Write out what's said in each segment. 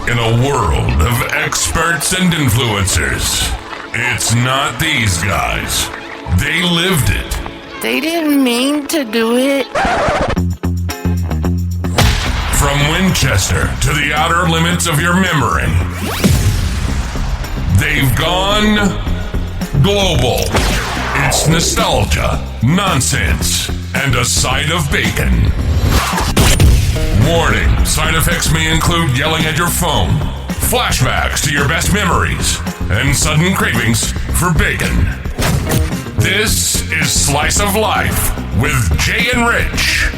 In a world of experts and influencers, it's not these guys. They lived it. They didn't mean to do it. From Winchester to the outer limits of your memory, they've gone global. It's nostalgia, nonsense, and a side of bacon. Warning, side effects may include yelling at your phone, flashbacks to your best memories, and sudden cravings for bacon. This is Slice of Life with Jay and Rich.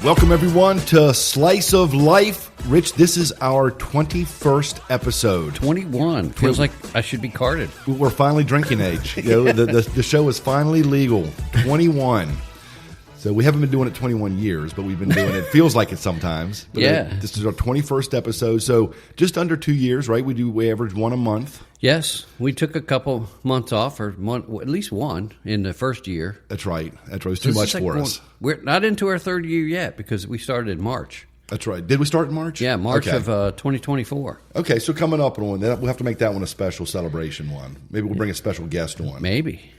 Welcome, everyone, to Slice of Life. Rich, this is our 21st episode. 21. Feels like I should be carded. We're finally drinking age. You know, the show is finally legal. 21. So we haven't been doing it 21 years, but we've been doing it. Feels like it sometimes. But yeah. This is our 21st episode. So just under 2 years, right? We average one a month. Yes. We took a couple months off, or at least one in the first year. That's right. It was too much for us. We're not into our third year yet because we started in March. That's right. Did we start in March? Yeah, March of 2024. Okay, so coming up on that, we'll have to make that one a special celebration one. Maybe we'll bring a special guest on. Maybe.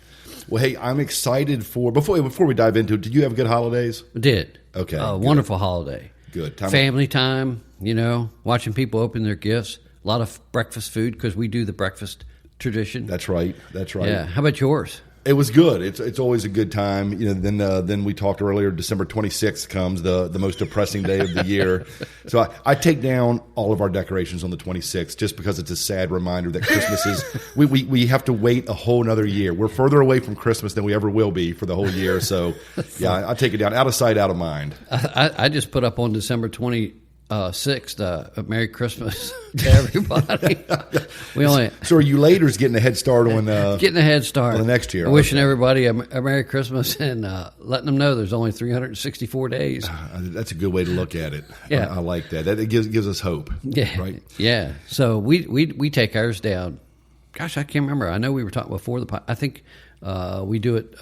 Well, hey, I'm excited for before we dive into it. Did you have good holidays? I did. Okay, wonderful holiday. Good family time. You know, watching people open their gifts. A lot of breakfast food because we do the breakfast tradition. That's right. That's right. Yeah. How about yours? It was good. It's always a good time. You know. Then we talked earlier. December 26th comes, the most depressing day of the year. So I take down all of our decorations on the 26th just because it's a sad reminder that Christmas is. We have to wait a whole another year. We're further away from Christmas than we ever will be for the whole year. So yeah, I take it down, out of sight, out of mind. I just put up on December 26th. Merry Christmas to everybody. So are you laters getting a head start on getting a head start on the next year? Wishing everybody a Merry Christmas and letting them know there's only 364 days. That's a good way to look at it. Yeah, I like that. It gives us hope. Yeah, right. Yeah. So we take ours down. Gosh, I can't remember. I know we were talking before I think we do it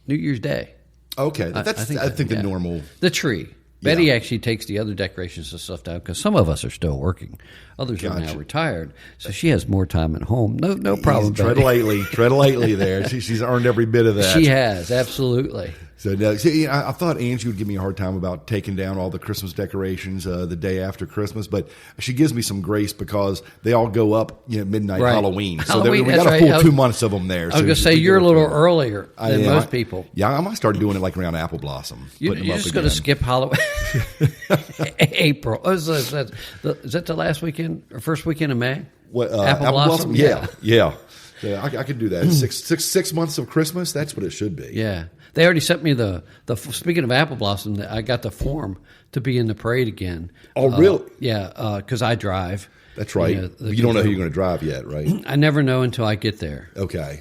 New Year's Day. Okay, I think the normal the tree. Betty actually takes the other decorations and stuff down because some of us are still working. Others are now retired, so she has more time at home. No problem. Tread lightly there. She's earned every bit of that. She has, absolutely. So no, see, I thought Angie would give me a hard time about taking down all the Christmas decorations the day after Christmas, but she gives me some grace because they all go up midnight Halloween. So we got a full 2 months of them there. I was going to say you're a little earlier than most people. Yeah, I might start doing it like around Apple Blossom. You're just going to skip Halloween. April. Oh, is that the last weekend or first weekend of May? What, Apple Blossom? Yeah. I could do that. Six months of Christmas. That's what it should be. Yeah. They already sent me the speaking of Apple Blossom, I got the form to be in the parade again. Oh, really? Yeah, because I drive. That's right. You don't know who you're going to drive yet, right? I never know until I get there. Okay.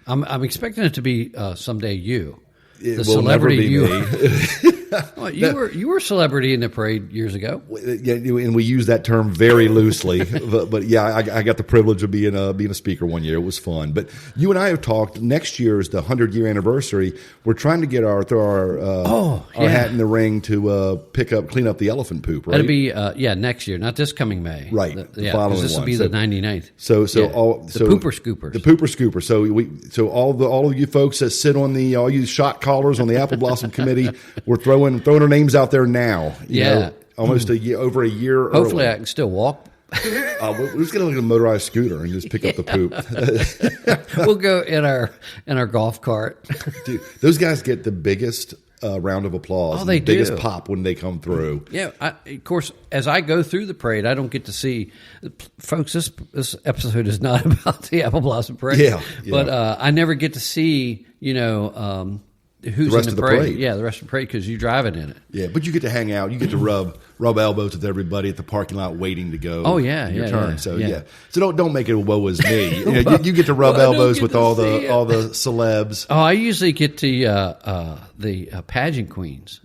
I'm expecting it to be someday you. It will celebrity never be me. Well, you were a celebrity in the parade years ago. Yeah, and we use that term very loosely. but yeah, I got the privilege of being a speaker one year. It was fun. But you and I have talked. Next year is the 100-year anniversary. We're trying to get throw our hat in the ring to clean up the elephant poop. Right? That'll be next year, not this coming May. Right. The following this will be the 99th. So the pooper scoopers. The pooper scooper. So all of you folks that sit on all you shot callers on the Apple Blossom Committee, we're throwing our names out there now. Almost over a year. Hopefully, early. I can still walk. We're just going to a motorized scooter and just pick up the poop. We'll go in our golf cart. Dude, those guys get the biggest round of applause. They the biggest do. pop when they come through. Yeah, of course. As I go through the parade, I don't get to see, folks. This episode is not about the Apple Blossom Parade. Yeah. But I never get to see who's in the parade. Yeah, the rest of the parade because you're driving in it. Yeah, but you get to hang out. You get to rub elbows with everybody at the parking lot waiting to go. Oh yeah, your yeah, turn. Yeah, so yeah. So don't make it a woe is me. You get to rub elbows with all the celebs. Oh, I usually get the pageant queens.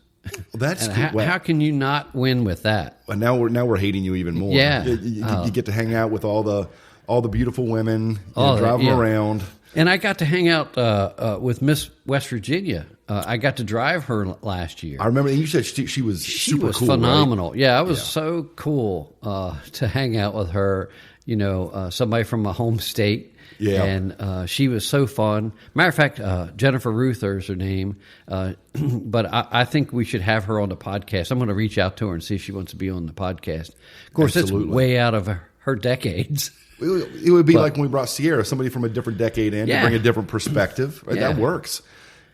Well, that's how can you not win with that? Well, now we're hating you even more. Yeah, you get to hang out with all the beautiful women, driving around. And I got to hang out with Miss West Virginia. I got to drive her last year. I remember you said she was super cool, phenomenal. Right? Yeah, it was so cool to hang out with her. You know, somebody from a home state. Yeah. And she was so fun. Matter of fact, Jennifer Ruther is her name. But I think we should have her on the podcast. I'm going to reach out to her and see if she wants to be on the podcast. Of course, Absolutely. It's way out of her decades. It would be like when we brought Sierra, somebody from a different decade in to bring a different perspective. Right? That works.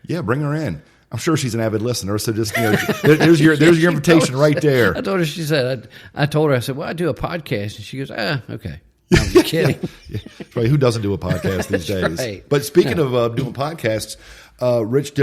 Yeah, bring her in. I'm sure she's an avid listener, so just there's your invitation right there. I told her. She said, I told her. I said, well, I do a podcast, and she goes, okay. I'm just kidding. Right. Who doesn't do a podcast these days? Right. But speaking of doing podcasts, Rich,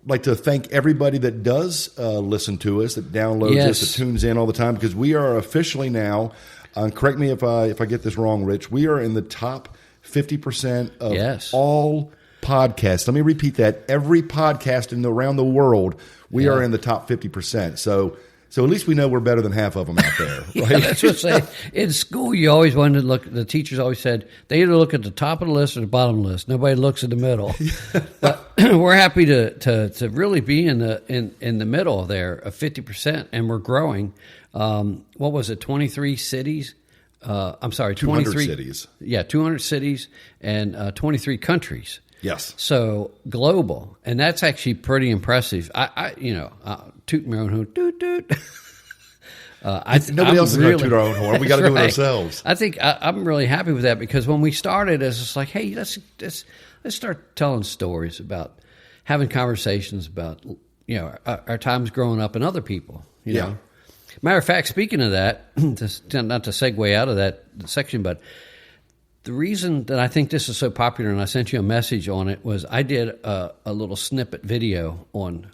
like to thank everybody that does listen to us, that downloads us, that tunes in all the time, because we are officially now. Correct me if I get this wrong, Rich. We are in the top 50% of all podcasts. Let me repeat that. Every podcast around the world, we are in the top 50%. So at least we know we're better than half of them out there. Right? That's what I say. In school, you always wanted to look. The teachers always said they either look at the top of the list or the bottom of the list. Nobody looks at the middle. But we're happy to really be in the middle there of 50%, and we're growing. What was it? 23 cities. I'm sorry, 200 cities. Yeah, 200 cities and 23 countries. Yes. So global, and that's actually pretty impressive. I toot my own horn. Toot toot. Nobody else is going to toot our own horn. We got to do it ourselves. I think I'm really happy with that, because when we started, it's just like, hey, let's start telling stories about having conversations about our times growing up and other people. You know? Matter of fact, speaking of that, not to segue out of that section, but the reason that I think this is so popular, and I sent you a message on it, was I did a little snippet video on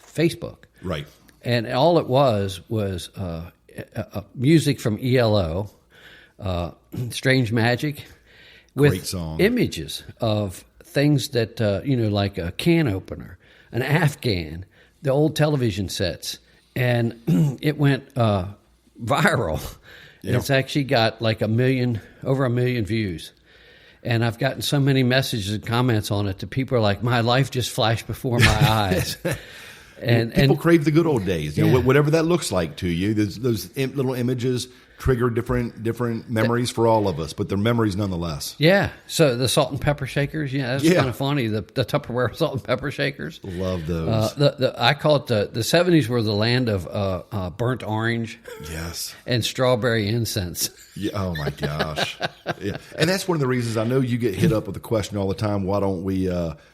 Facebook. Right. And all it was music from ELO, Strange Magic, with Great song. Images of things that, like a can opener, an Afghan, the old television sets. And it went viral. Yep. It's actually got like over a million views. And I've gotten so many messages and comments on it that people are like, my life just flashed before my eyes. And people crave the good old days, whatever that looks like to you. Those little images trigger different memories for all of us, but they're memories nonetheless. Yeah. So the salt and pepper shakers, that's kind of funny. The Tupperware salt and pepper shakers. Love those. I call it the 70s were the land of burnt orange. Yes. And strawberry incense. Yeah. Oh my gosh. Yeah. And that's one of the reasons I know you get hit up with the question all the time, why don't we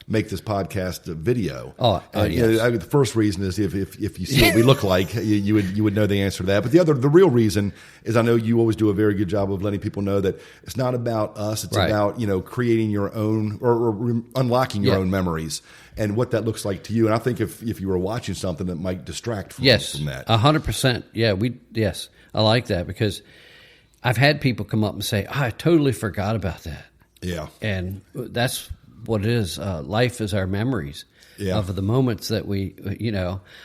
make this podcast a video? Yes. The first reason is if you see what we look like, you would know the answer to that. But the real reason is I know you always do a very good job of letting people know that it's not about us. It's about, creating your own or unlocking your own memories and what that looks like to you. And I think if you were watching something that might distract from that. 100%. Yeah, I like that, because I've had people come up and say, I totally forgot about that. Yeah. And that's what it is. Life is our memories of the moments that we,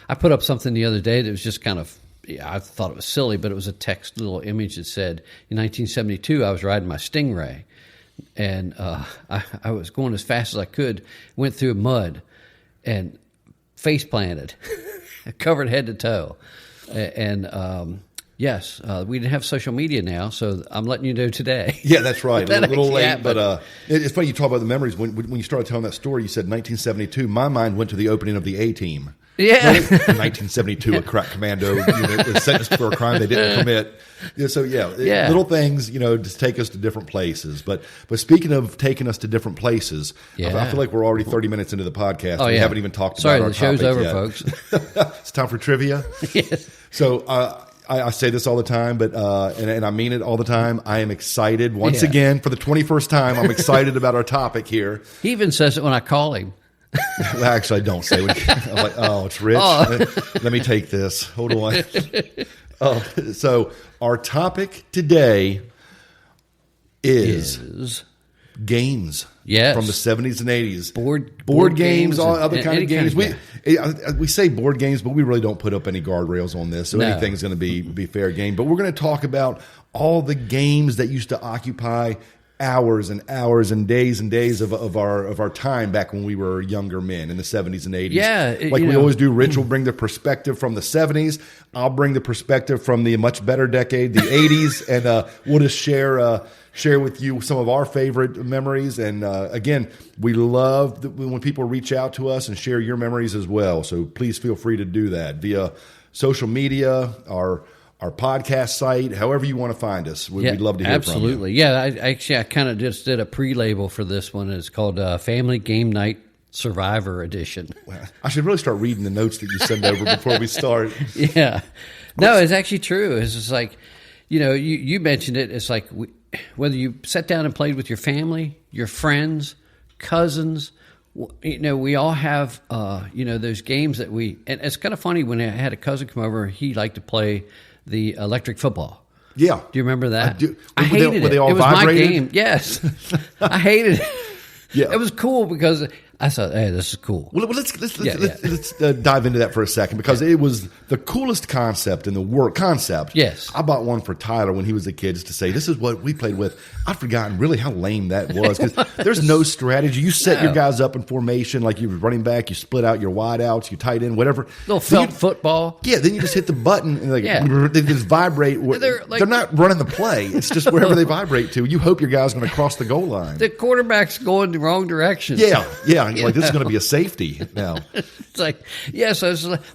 I put up something the other day that was just kind of, I thought it was silly, but it was a text little image that said, in 1972, I was riding my Stingray, and I was going as fast as I could, went through mud, and face planted, covered head to toe. And yes, we didn't have social media now, so I'm letting you know today. Yeah, that's right. A little late, happened. But it's funny you talk about the memories. When you started telling that story, you said 1972. My mind went to the opening of the A-Team. Yeah. 1972, a crack commando unit was sentenced for a crime they didn't commit. Little things, just take us to different places. But speaking of taking us to different places, I feel like we're already 30 minutes into the podcast. We haven't even talked about our topic yet. Sorry, the show's over, folks. It's time for trivia. Yes. So I say this all the time, but and I mean it all the time. I am excited once again for the 21st time. I'm excited about our topic here. He even says it when I call him. Well, actually, I don't say it. I'm like, it's Rich. Let me take this. Hold on. So our topic today is games. Yes. From the 70s and 80s. Board games, all other kind of games. Kind we say board games, but we really don't put up any guardrails on this. So anything's going to be fair game. But we're going to talk about all the games that used to occupy hours and hours and days of our time back when we were younger men in the 70s and 80s. Yeah, like we always do. Rich will bring the perspective from the 70s. I'll bring the perspective from the much better decade, the 80s, and we'll just share with you some of our favorite memories. And again, we love when people reach out to us and share your memories as well. So please feel free to do that via social media, our podcast site, however you want to find us. We'd love to hear from you. Absolutely. Yeah, I kind of just did a pre-label for this one. It's called Family Game Night Survivor Edition. Well, I should really start reading the notes that you send over before we start. Yeah. No, it's actually true. It's just like, you mentioned it. It's like whether you sat down and played with your family, your friends, cousins, we all have, those games that and it's kind of funny when I had a cousin come over, he liked to play the electric football. Yeah. Do you remember that? I do. I hated it. Were they all it was vibrated? my game. Yes. I hated it. Yeah. It was cool because I thought, hey, this is cool. Well, let's dive into that for a second, because it was the coolest concept in the world. Yes. I bought one for Tyler when he was a kid just to say, this is what we played with. I'd forgotten really how lame that was, because there's no strategy. You set your guys up in formation like you were running back. You split out your wide outs, you tight end, whatever. Little felt football. Yeah, then you just hit the button and they just vibrate. They're not running the play. It's just wherever they vibrate to. You hope your guy's going to cross the goal line. The quarterback's going the wrong direction. Yeah. Like, this is going to be a safety now. It's like,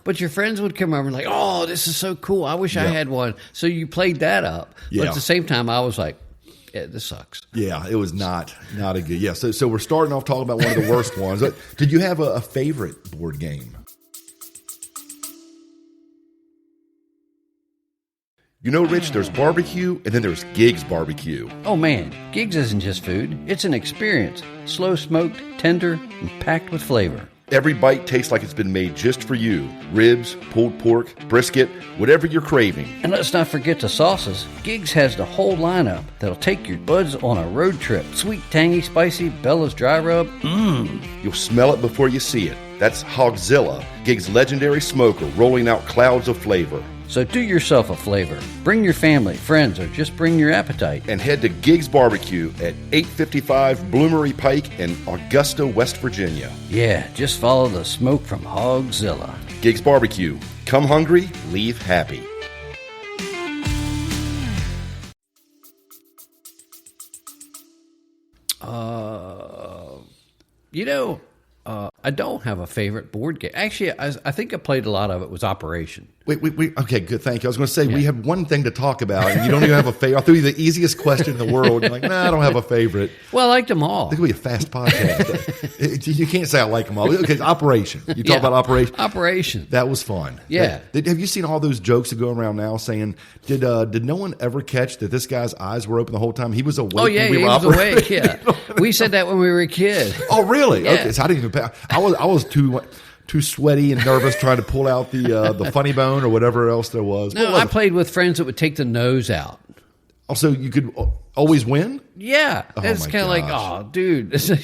but your friends would come over and like, oh, this is so cool. I wish I had one. So you played that up. But at the same time, I was like, yeah, this sucks. Yeah, it was not a good. Yeah, so we're starting off talking about one of the worst ones. Did you have a favorite board game? Rich, there's barbecue, and then there's Gigs Barbecue. Oh, man, Gigs isn't just food. It's an experience. Slow smoked, tender, and packed with flavor. Every bite tastes like it's been made just for you. Ribs, pulled pork, brisket, whatever you're craving. And let's not forget the sauces. Gigs has the whole lineup that'll take your buds on a road trip. Sweet, tangy, spicy, Bella's dry rub. You'll smell it before you see it. That's Hogzilla, Gigs' legendary smoker, rolling out clouds of flavor. So do yourself a flavor. Bring your family, friends, or just bring your appetite. And head to Gigs Barbecue at 855 Bloomery Pike in Augusta, West Virginia. Yeah, just follow the smoke from Hogzilla. Gigs Barbecue. Come hungry, leave happy. I don't have a favorite board game. Actually, I think I played a lot of it was Operation. Wait. Okay, good. Thank you. I was going to say, we have one thing to talk about, and you don't even have a favorite. I threw you the easiest question in the world. You're like, nah, I don't have a favorite. Well, I liked them all. This could be a fast podcast. You can't say I like them all. Okay, Operation. You talk about Operation. Operation. That was fun. Yeah. Have you seen all those jokes that go around now saying, did no one ever catch that this guy's eyes were open the whole time? He was awake. Oh, yeah, he was awake. Yeah. We said that when we were a kid. Oh, really? Yeah. Okay, so I didn't even I was too sweaty and nervous trying to pull out the funny bone or whatever else there was. No, I played with friends that would take the nose out. Also, you could always win? Yeah. It's kind of like, oh, dude. So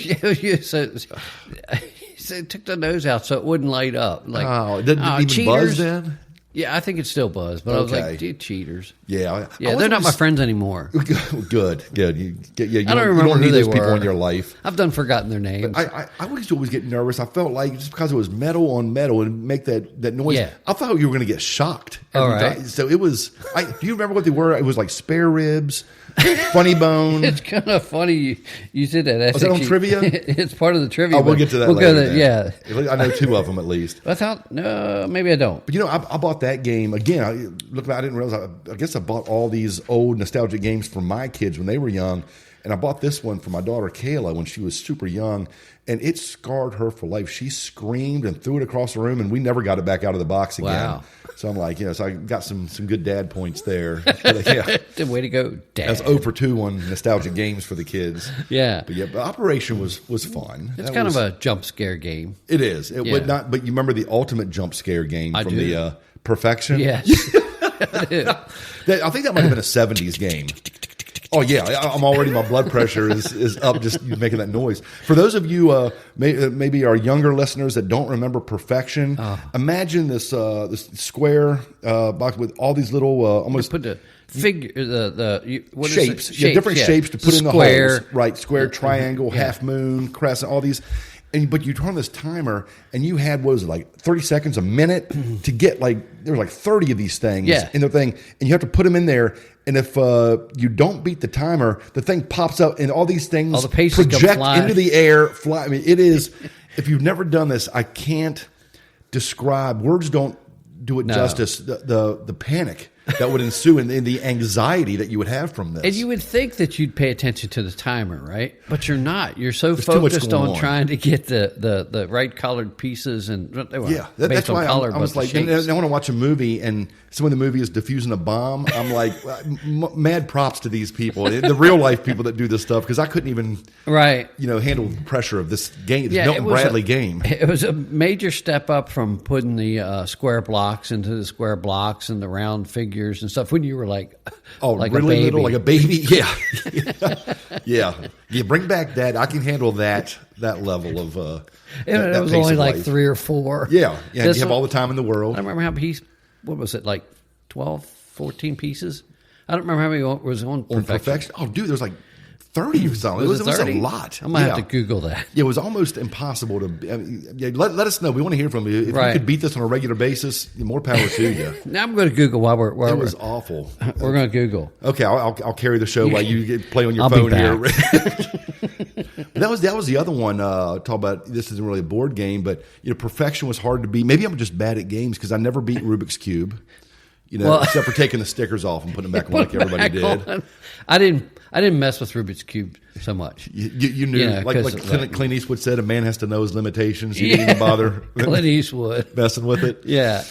took the nose out so it wouldn't light up. Like, didn't even cheaters. Buzz then? Yeah, I think it still buzzed, but I was like, dude, cheaters. Yeah. They're not my friends anymore. Good. You I don't remember you don't who need they those people were. in your life. I've done forgotten their names. I used to always get nervous. I felt like just because it was metal on metal and make that noise, I thought you were going to get shocked every time. So it was, do you remember what they were? It was like spare ribs, funny bone. It's kind of funny you said that. That's was that on trivia? It's part of the trivia. Oh, we'll get to that later. Yeah. I know two of them at least. I thought, no, maybe I don't. But I bought that game again. I didn't realize. I guess I bought all these old nostalgic games for my kids when they were young, and I bought this one for my daughter Kayla when she was super young, and it scarred her for life. She screamed and threw it across the room, and we never got it back out of the box again. Wow. So I'm like, so I got some good dad points there. But, Way to go, Dad. That's 0 for 2 on nostalgic games for the kids. Yeah. But Operation was fun. It's kind of a jump scare game. It is. It would not. But you remember the ultimate jump scare game from the Perfection? Yes. I think that might have been a 70s game. Oh yeah, I'm already. My blood pressure is up just making that noise. For those of you maybe our younger listeners that don't remember Perfection, imagine this square box with all these little almost put the figure what shapes. Is it? Different shapes to put in the square. holes. Right, square, triangle, half moon, crescent, all these. But you turn this timer, and you had, what was it, like 30 seconds, a minute to get there were like 30 of these things in the thing, and you have to put them in there. And if you don't beat the timer, the thing pops up, and all these things all the pieces project into the air, fly. I mean, it is, if you've never done this, I can't describe, words don't do it justice, the panic that would ensue and the anxiety that you would have from this. And you would think that you'd pay attention to the timer, right? But you're not. You're so focused on trying to get the right colored pieces and that's why I was like, and I want to watch a movie and someone in the movie is diffusing a bomb. I'm like, mad props to these people, the real life people that do this stuff, because I couldn't even handle the pressure of this game, this Milton Bradley game. It was a major step up from putting the square blocks into the square blocks and the round figures and stuff when you were like really a baby. Little, like a baby. Yeah. Bring back that. I can handle that level of it was only like 3 or 4. Yeah, you have all the time in the world. I don't remember how many, what was it, like 12, 14 pieces? I don't remember how many was on Perfection. Oh, dude, there's like 30 or something. It was a lot. I'm going to have to Google that. It was almost impossible to... let us know. We want to hear from you. If you could beat this on a regular basis, more power to you. Now I'm going to Google while we're... It was awful. We're going to Google. Okay, I'll carry the show while you play on your phone here. But that was the other one. Talk about, this isn't really a board game, but Perfection was hard to beat. Maybe I'm just bad at games because I never beat Rubik's Cube. Except for taking the stickers off and putting them back on like everybody did. I didn't mess with Rubik's Cube so much. You knew, like Clint Eastwood said, a man has to know his limitations. You didn't bother Clint Eastwood messing with it. Yeah.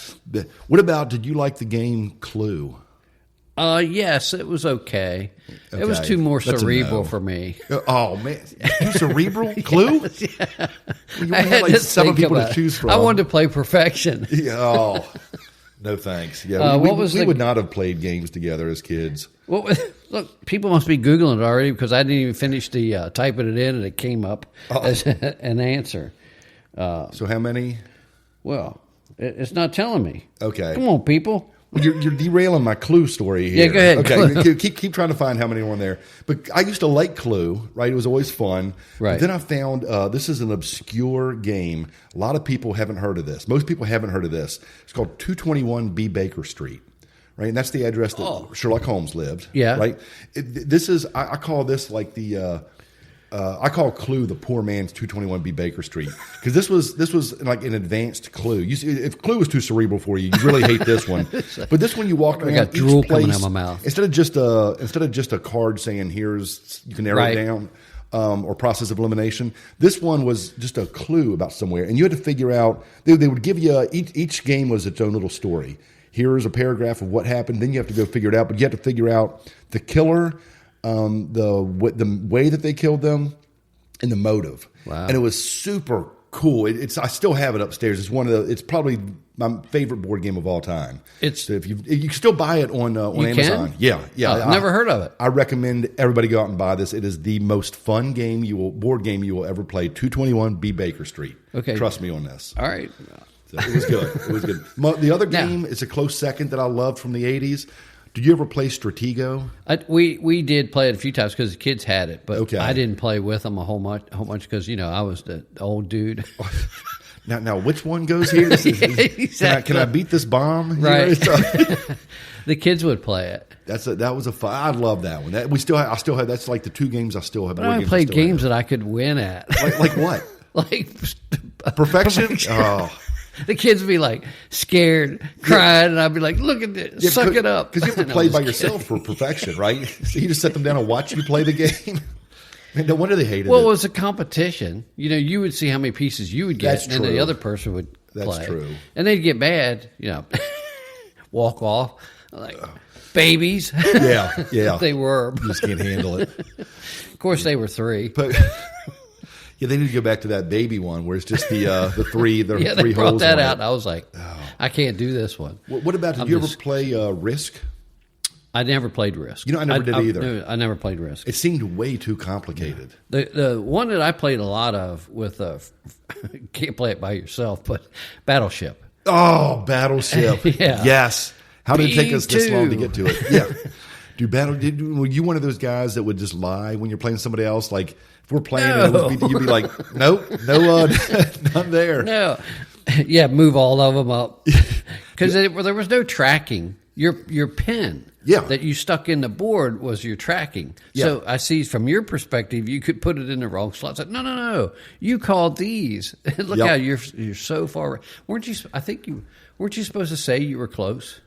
What about, did you like the game Clue? Yes, it was okay. It was too more cerebral for me. Oh, man. You cerebral? Clue? Yeah. You had like 7 people to choose from. I wanted to play Perfection. Yeah, no thanks. Yeah, we would not have played games together as kids. Look, people must be Googling it already because I didn't even finish the typing it in and it came up as an answer. So how many? Well, it's not telling me. Okay. Come on, people. Well, you're derailing my Clue story here. Yeah, go ahead. Okay, keep trying to find how many were on there. But I used to like Clue, right? It was always fun. Right. But then I found this is an obscure game. A lot of people haven't heard of this. Most people haven't heard of this. It's called 221 B. Baker Street, right? And that's the address that Sherlock Holmes lived. Yeah. Right. This is I call this like the. I call Clue the poor man's 221B Baker Street because this was like an advanced Clue. You see, if Clue was too cerebral for you, you really hate this one. But this one, you walk around got drool coming out of my mouth. Instead of just a card saying here's you can narrow it down or process of elimination. This one was just a clue about somewhere, and you had to figure out. They would give you each game was its own little story. Here's a paragraph of what happened. Then you have to go figure it out, but you have to figure out the killer. The way that they killed them and the motive. Wow. And it was super cool. I still have it upstairs. It's probably my favorite board game of all time. So if you can still buy it on Amazon. Can? Yeah. I've never heard of it. I recommend everybody go out and buy this. It is the most fun board game you will ever play. 221 B. Baker Street. Okay. Trust me on this. All right. So it was good. It was good. The other game is a close second that I loved from the 80s. Did you ever play Stratego? We did play it a few times because the kids had it, but okay. I didn't play with them a whole much because I was the old dude. Now, which one goes here? Exactly. Can I beat this bomb? Right. The kids would play it. That was a fun. I love that one. I still have. That's like the 2 games I still have. But I played games that I could win at. Like what? Like Perfection. Oh. The kids would be like scared, crying, and I'd be like, "Look at this, suck it up." Because you have to play by yourself for Perfection, right? So you just set them down and watch you play the game. Man, no wonder they hated it. Well, it was a competition. You would see how many pieces you would get, That's and true. the other person would play. That's true. And they'd get mad, walk off like babies. Yeah. They were. You just can't handle it. Of course, they were 3. But yeah, they need to go back to that baby one where it's just the 3. The yeah, 3 they brought holes that on out. it. I was like, I can't do this one. What about? Did you ever play Risk? I never played Risk. I never did either. No, I never played Risk. It seemed way too complicated. The one that I played a lot of with can't play it by yourself, but Battleship. Oh, Battleship. Yeah. Yes. How did it take us this long to get to it? Yeah. Were you one of those guys that would just lie when you're playing somebody else? Like, if we're playing, you'd be like, nope, no, not there. No. Yeah, move all of them up. Because there was no tracking. Your pin that you stuck in the board was your tracking. Yeah. So I see from your perspective, you could put it in the wrong slot. It's like, no. You called these. Look how you're so far. Weren't you supposed to say you were close?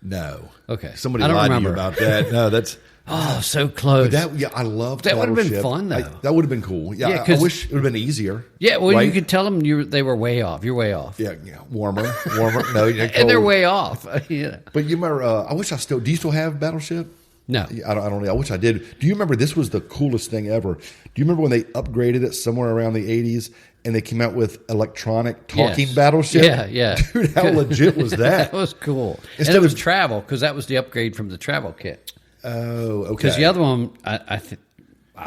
No. Okay. Somebody lied to you about that. No, that's... Oh, so close. I loved that. Would have been Battleship. fun, though. That would have been cool. Yeah, I wish it would have been easier. Yeah, well, right? you could tell them they were way off. You're way off. Yeah, warmer. No, and they're way off. Yeah. But you remember, I wish do you still have Battleship? No. I don't know. I wish I did. Do you remember, this was the coolest thing ever. Do you remember when they upgraded it somewhere around the 80s and they came out with electronic talking Battleship? Yeah. Dude, how legit was that? That was cool. And it was travel, because that was the upgrade from the travel kit. Oh, okay. Because the other one, I think...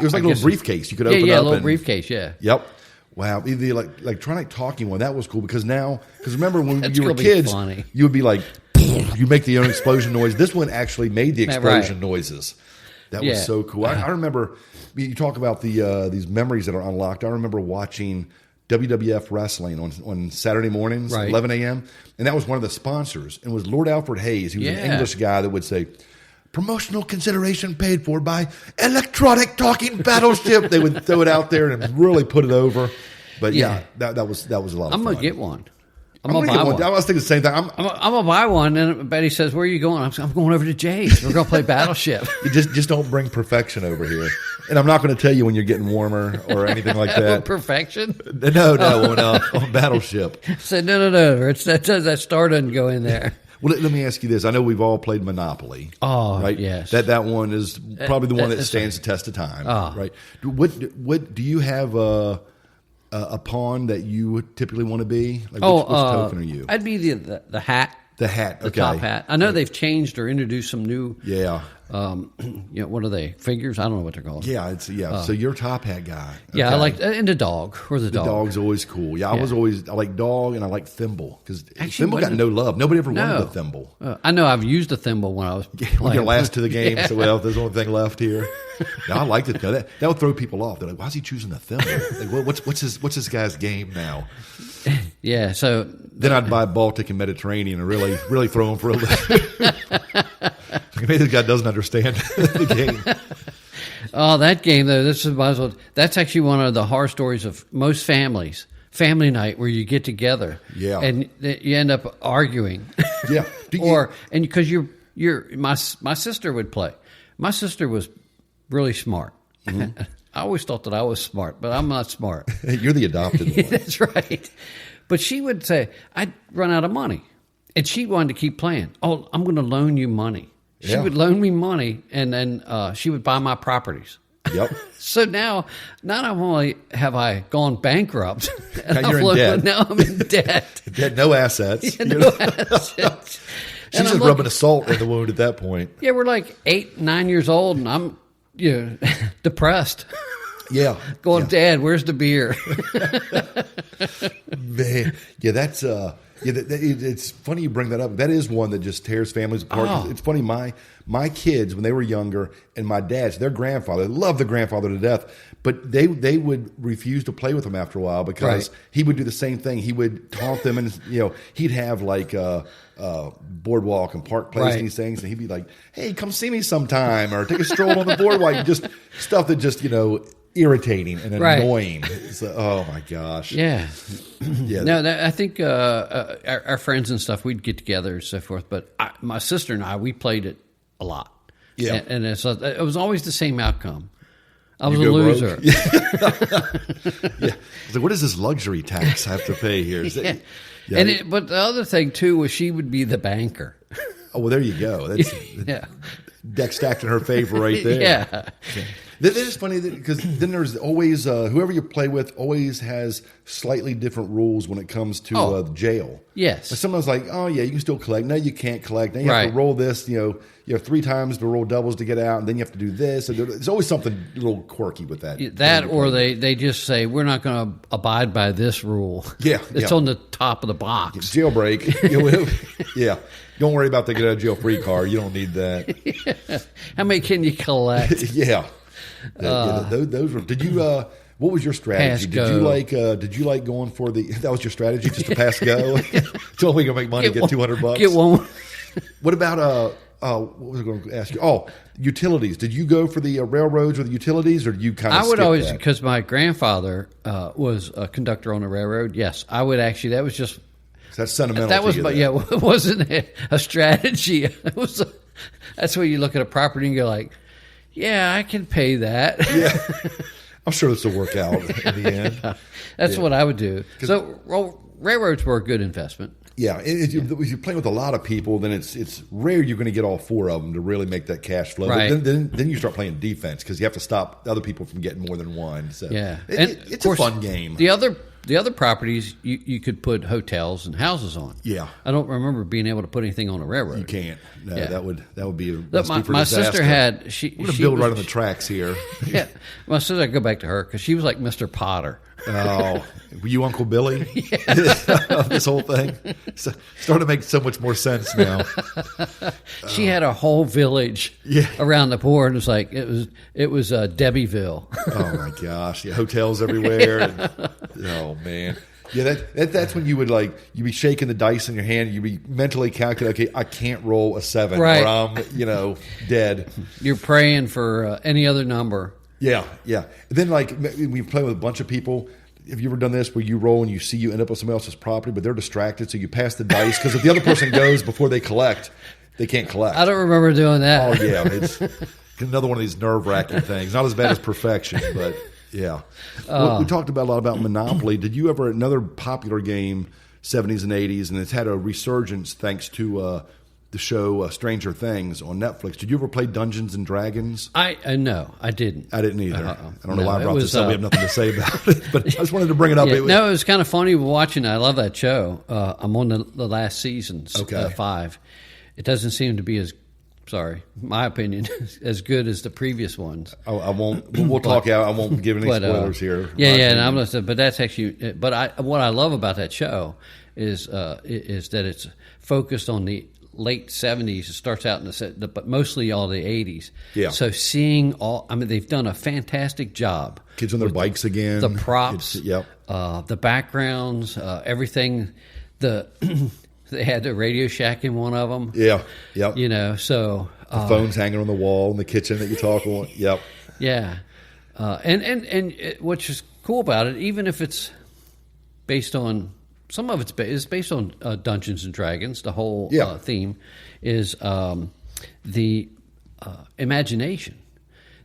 It was like a little briefcase you could open up. Yeah, a little briefcase, yeah. Yep. Wow. The electronic talking one, that was cool because remember when you were kids, you would be like, you make the own explosion noise. This one actually made the explosion noises. That was so cool. I remember, you talk about these memories that are unlocked. I remember watching WWF wrestling on Saturday mornings, 11 a.m. And that was one of the sponsors. And it was Lord Alfred Hayes. He was an English guy that would say, promotional consideration paid for by electronic talking Battleship. They would throw it out there and really put it over. But that was a lot of fun. I'm going to get one. I'm going to buy one. I was thinking the same thing. I'm going to buy one, and Betty says, where are you going? I'm going over to Jay's. We're going to play Battleship. You just don't bring perfection over here. And I'm not going to tell you when you're getting warmer or anything like that. Perfection? No, on Battleship. I said, no, Rich, that star doesn't go in there. Well, let me ask you this. I know we've all played Monopoly. Oh, right? Yes. That one is probably the one that stands the test of time. Right? What do you have a pawn that you would typically want to be? Like which token are you? I'd be the hat. The hat, okay. The top hat. I know they've changed or introduced some new. Yeah. What are they? Figures? I don't know what they're called. Yeah, so you're a top hat guy. Okay. Yeah, I like and the dog or the dog. The dog's always cool. Yeah, I like dog and I like thimble because thimble got no love. Nobody ever wanted a thimble. I know I've used a thimble when I was when you're last to the game. So there's only thing left here. Yeah, I liked it. That would throw people off. They're like, why is he choosing the thimble? Like, what's this guy's game now? Yeah, so then I'd buy Baltic and Mediterranean and really throw him for a loop. Maybe the guy doesn't understand the game. Oh, that game though. That's actually one of the horror stories of most families. Family night where you get together, and you end up arguing, and because my sister would play. My sister was really smart. Mm-hmm. I always thought that I was smart, but I'm not smart. You're the adopted one. That's right. But she would say, I'd run out of money. And she wanted to keep playing. Oh, I'm going to loan you money. She would loan me money, and then she would buy my properties. Yep. So now, not only have I gone bankrupt, now you're in debt. Now I'm in debt. No assets. Yeah, no assets. She's just rubbing salt in the wound at that point. Yeah, we're like 8, 9 years old, and I'm depressed. Yeah. Going, Dad, where's the beer? Man, that's it's funny you bring that up. That is one that just tears families apart. Oh. It's funny, my kids when they were younger, and my dad's their grandfather loved the grandfather to death, but they would refuse to play with him after a while because he would do the same thing. He would taunt them, and he'd have like boardwalk and park place and these things, and he'd be like, "Hey, come see me sometime," or "Take a stroll on the boardwalk." Just stuff that just irritating and annoying. So, oh my gosh. Yeah. No, I think our friends and stuff, we'd get together and so forth. But my sister and I, we played it a lot. Yeah. And it was always the same outcome. I was a loser. Yeah. So what does this luxury tax have to pay here? But the other thing too was she would be the banker. Oh, well, there you go. That's deck stacked in her favor right there. Yeah. That is funny because then there's always whoever you play with always has slightly different rules when it comes to jail. Yes. Like someone's like, oh yeah, you can still collect. No, you can't collect. Now you have to roll this. You have 3 times to roll doubles to get out, and then you have to do this. And there's always something a little quirky with that. That or they just say we're not going to abide by this rule. Yeah, it's on the top of the box. Jailbreak. Yeah. Don't worry about the get out of jail free card. You don't need that. Yeah. How many can you collect? Yeah. Those were. Did you? What was your strategy? Did you like going for the? That was your strategy, just to pass go. Until we can make money, get $200. Get one. What about what was I going to ask you? Oh, utilities. Did you go for the railroads or the utilities, or did you kind of? I would always, because my grandfather was a conductor on the railroad. Yes, I would actually. That was just. That's sentimental. That was, it wasn't a strategy. It was. That's where you look at a property and you're like, yeah, I can pay that. Yeah, I'm sure this will work out in the end. That's what I would do. So railroads were a good investment. Yeah, if you're playing with a lot of people, then it's rare you're going to get all 4 of them to really make that cash flow. Right. But then you start playing defense because you have to stop other people from getting more than one. So yeah, it's a fun game. The other properties you could put hotels and houses on. Yeah, I don't remember being able to put anything on a railroad. You can't. No, that would be a recipe for my disaster. Sister had we're going to build right on the tracks here. Yeah, my sister. I go back to her because she was like Mr. Potter. Oh, were you Uncle Billy? Yeah. This whole thing starting to make so much more sense now. She had a whole village around the board. And it was like it was Debbie-ville. Oh my gosh! Yeah, hotels everywhere. Oh man. Yeah, that's when you would you'd be shaking the dice in your hand. You'd be mentally calculating, okay, I can't roll a 7 or I'm dead. You're praying for any other number. Yeah. And then when you play with a bunch of people, have you ever done this where you roll and you see you end up on somebody else's property, but they're distracted, so you pass the dice because if the other person goes before they collect, they can't collect. I don't remember doing that. Oh yeah, it's another one of these nerve-wracking things. Not as bad as perfection, but yeah. We talked a lot about Monopoly. Did you ever another popular game, 70s and 80s, and it's had a resurgence thanks to the show Stranger Things on Netflix. Did you ever play Dungeons and Dragons? No, I didn't. I didn't either. I don't know why I brought this up. We have nothing to say about it, but I just wanted to bring it up. Yeah, it was kind of funny watching it. I love that show. I'm on the last season, 5. It doesn't seem to be my opinion, as good as the previous ones. I won't. We'll talk out. I won't give any spoilers here. And I'm going to. But that's actually. But what I love about that show is that it's focused on the late 70s. It starts out but mostly all the 80s. Yeah. So seeing they've done a fantastic job. Kids on their bikes again. The props. The backgrounds. Everything. They had a Radio Shack in one of them. Yeah. Yep. So the phones hanging on the wall in the kitchen that you talk on. Yep. Yeah. And what's just cool about it, even if it's based on. Some of it's based on Dungeons and Dragons. The whole theme is the imagination.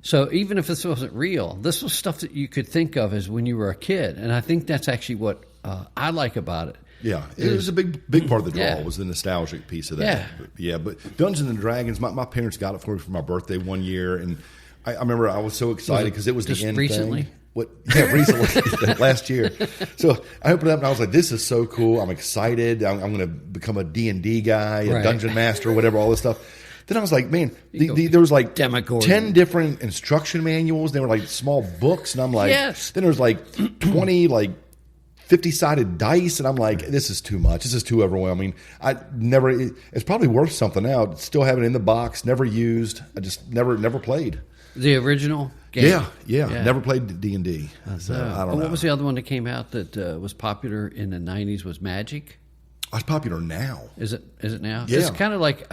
So even if this wasn't real, this was stuff that you could think of as when you were a kid. And I think that's actually what I like about it. Yeah, it was a big part of the draw was the nostalgic piece of that. But Dungeons and Dragons, my parents got it for me for my birthday one year, and I remember I was so excited because it was the end recently? thing. Recently, last year. So I opened it up and I was like, "This is so cool! I'm excited. I'm going to become a D&D guy, a dungeon master, whatever, all this stuff." Then I was like, "Man, there was 10 different instruction manuals. They were like small books, and I'm like, yes. Then there was 20 50-sided dice, and I'm like, this is too much. This is too overwhelming. It's probably worth something now. Still have it in the box, never used. I just never played the original game. Yeah. Never played D&D. So I don't know. What was the other one that came out that was popular in the 90s? Was Magic? It's popular now. Is it now? Yeah. It's kind of like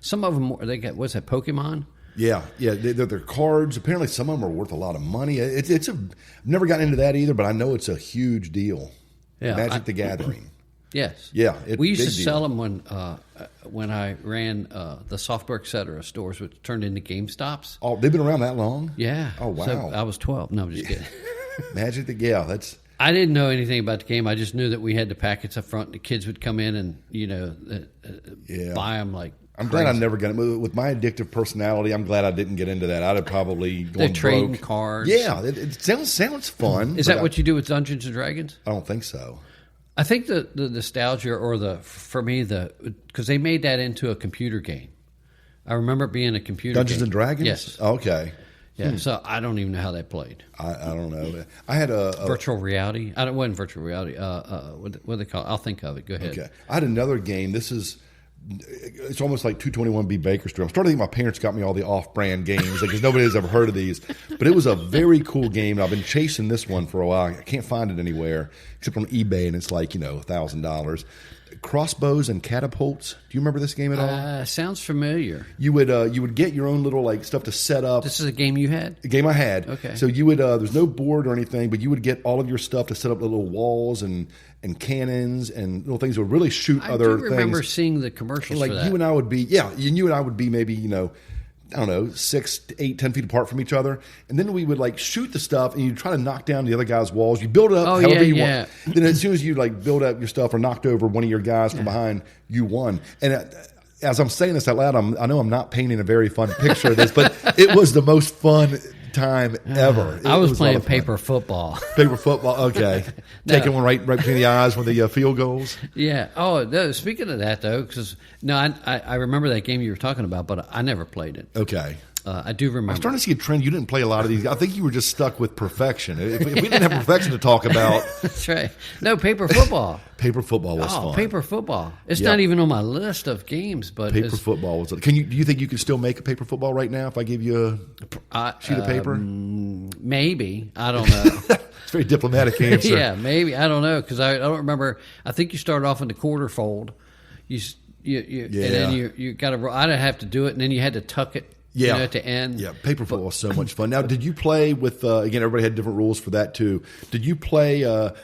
some of them. They got what's that? Pokemon. Yeah. They're cards. Apparently, some of them are worth a lot of money. I've never gotten into that either, but I know it's a huge deal. Yeah, Magic the Gathering. Yes. Yeah. We used to sell them when I ran the Software Etc. stores, which turned into GameStops. Oh, they've been around that long? Yeah. Oh, wow. So I was 12. No, I'm just kidding. Magic that's. I didn't know anything about the game. I just knew that we had the packets up front. And the kids would come in and buy them like I'm glad I never got it. With my addictive personality, I'm glad I didn't get into that. I'd have probably gone broke. Trading cards. Yeah, it sounds fun. Is that what you do with Dungeons and Dragons? I don't think so. I think the nostalgia for me, because they made that into a computer game. I remember it being a computer Dungeons game. and Dragons? Yes. Okay. Yeah, so I don't even know how they played. I don't know. I had a virtual reality. It wasn't virtual reality. What do they call it? I'll think of it. Go ahead. Okay. I had another game. It's almost like 221B Baker Street. I'm starting to think my parents got me all the off-brand games because nobody has ever heard of these. But it was a very cool game. I've been chasing this one for a while. I can't find it anywhere except on eBay, and it's like $1,000. Crossbows and catapults. Do you remember this game at all? Sounds familiar. You would get your own little stuff to set up. This is a game you had? A game I had. Okay. So you would there's no board or anything, but you would get all of your stuff to set up the little walls and cannons and little things that would really shoot other things. I remember seeing the commercials for that. You and I would be maybe, I don't know, 6 to 8, 10 feet apart from each other. And then we would shoot the stuff and you try to knock down the other guy's walls. You build it up however you want. Then as soon as you build up your stuff or knocked over one of your guys from behind, you won. And as I'm saying this out loud, I know I'm not painting a very fun picture of this, but it was the most fun time ever. I was playing paper football. Paper football, okay. Taking one right between the eyes with the field goals. Yeah. Oh, no, speaking of that, though, because I remember that game you were talking about, but I never played it. Okay. I do remember. I'm starting to see a trend. You didn't play a lot of these. I think you were just stuck with perfection. If we didn't have perfection to talk about. That's right. No, paper football. Paper football was fun. Paper football. It's not even on my list of games, but paper football was. Do you think you could still make a paper football right now if I gave you a sheet of paper? Maybe. I don't know. It's a very diplomatic answer. Yeah, maybe. I don't know because I don't remember. I think you started off in the quarter fold. You and then you got to. I'd have to do it, and then you had to tuck it. At the end. Yeah, paper football was so much fun. Now, did you play with, again, everybody had different rules for that too. Did you play,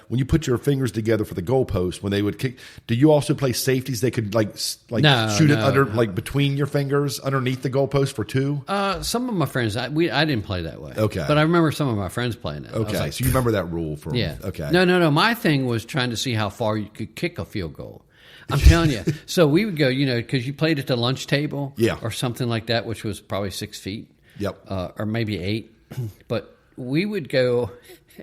when you put your fingers together for the goalpost, when they would kick, did you also play safeties? They could shoot it under, between your fingers underneath the goalpost for two? Some of my friends, I didn't play that way. Okay. But I remember some of my friends playing it. Okay, so you remember that rule for okay. No. My thing was trying to see how far you could kick a field goal. I'm telling you. So we would go, because you played at the lunch table or something like that, which was probably 6 feet. Yep. Or maybe 8. But we would go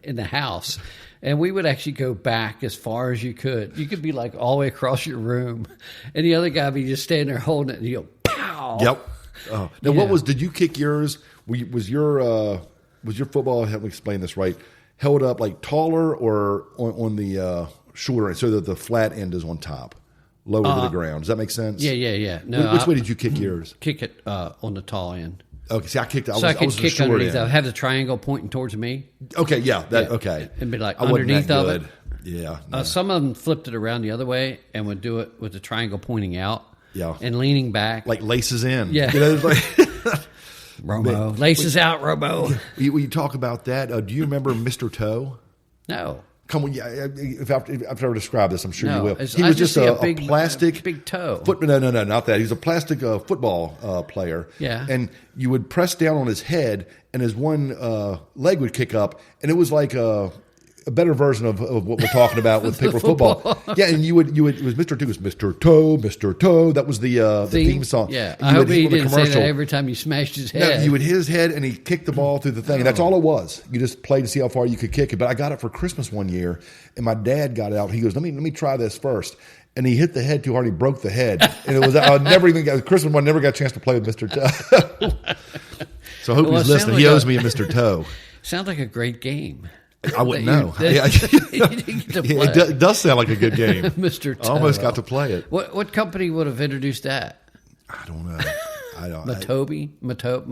in the house, and we would actually go back as far as you could. You could be all the way across your room, and the other guy would be just standing there holding it, and you go, pow! Yep. Now, did you kick yours? Was your football, help me explain this right, held up taller or on the shorter end so that the flat end is on top? Lower to the ground. Does that make sense? Yeah. No, which way did you kick yours? Kick it on the tall end. Okay, see, I kicked. I could kick underneath. I have the triangle pointing towards me. Okay, okay, and be underneath of it. Yeah. No. Some of them flipped it around the other way and would do it with the triangle pointing out. Yeah. And leaning back, laces in. Yeah. Robo laces out, Robo. When you talk about that, do you remember Mr. Toe? No. Come on, if I've ever described this, I'm sure you will. He was just a plastic big toe. No, not that. He was a plastic football player. Yeah. And you would press down on his head, and his one leg would kick up, and it was like a better version of what we're talking about with paper football. Yeah, and you would it was Mr. Toe, Mr. Toe. That was the theme song. Yeah, I hope he didn't say that every time you smashed his head. No, you would hit his head, and he kicked the ball through the thing. And that's all it was. You just played to see how far you could kick it. But I got it for Christmas one year, and my dad got it out. He goes, let me try this first. And he hit the head too hard. He broke the head, and it was Christmas one. Never got a chance to play with Mr. Toe. So I hope he's listening. He owes me a Mr. Toe. Sounds like a great game. I wouldn't know. It does sound like a good game. Mr. Toe. I almost got to play it. What company would have introduced that? I don't know. Mattel?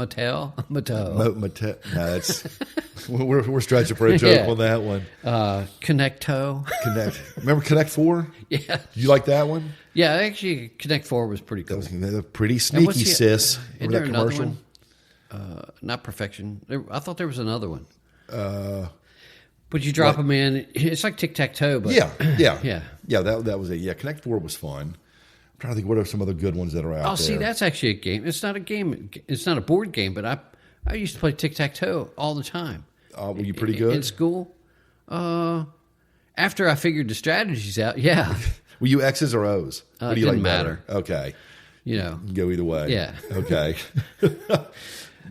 No, that's we're stretching for a joke on that one. Connect-Toe. Remember Connect 4? Yeah. Did you like that one? Yeah, actually, Connect 4 was pretty cool. That was pretty sneaky, sis. Remember that commercial? Not Perfection. I thought there was another one. But you drop them in. It's like tic-tac-toe. But yeah. That was it. Yeah, Connect 4 was fun. I'm trying to think what are some other good ones that are out there. Oh, see, that's actually a game. It's not a game. It's not a board game, but I used to play tic-tac-toe all the time. Were you pretty good? In school? After I figured the strategies out, yeah. Were you X's or O's? It didn't matter. Okay. You know, You can go either way. Yeah. Okay.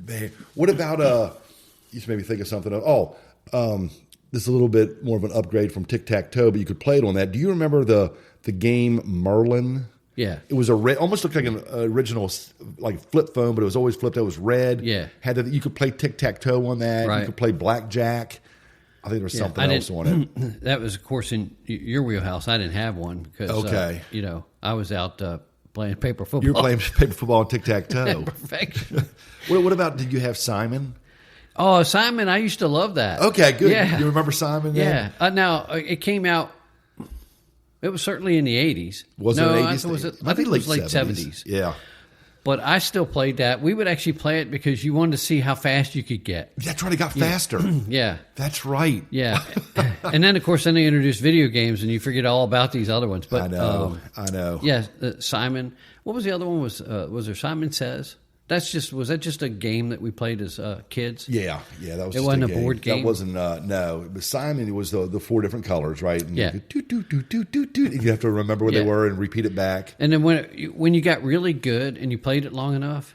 Man, what about you just made me think of something. This is a little bit more of an upgrade from tic-tac-toe, but you could play it on that. Do you remember the game Merlin? Yeah. It was almost looked like an original like flip phone, but it was always flipped. It was red. Yeah. You could play tic-tac-toe on that. Right. You could play blackjack. I think there was something else on it. That was, of course, in your wheelhouse. I didn't have one because, I was out playing paper football. You were playing paper football and tic-tac-toe. Perfection. What about, did you have Simon? Oh, Simon, I used to love that. Okay, good. Yeah. You remember Simon then? Yeah. Now, it came out, it was certainly in the 80s. Was it 80s? I think it was late 70s. Yeah. But I still played that. We would actually play it because you wanted to see how fast you could get. That's right. It got faster. Yeah. That's right. Yeah. And then, of course, they introduced video games, and you forget all about these other ones. But I know. Yeah, Simon. What was the other one? Was there Simon Says? Was that just a game that we played as kids? Yeah, that was. It wasn't a board game. That wasn't. No, but Simon, it was the four different colors, right? And yeah. You have to remember what they were and repeat it back. And then when you got really good and you played it long enough,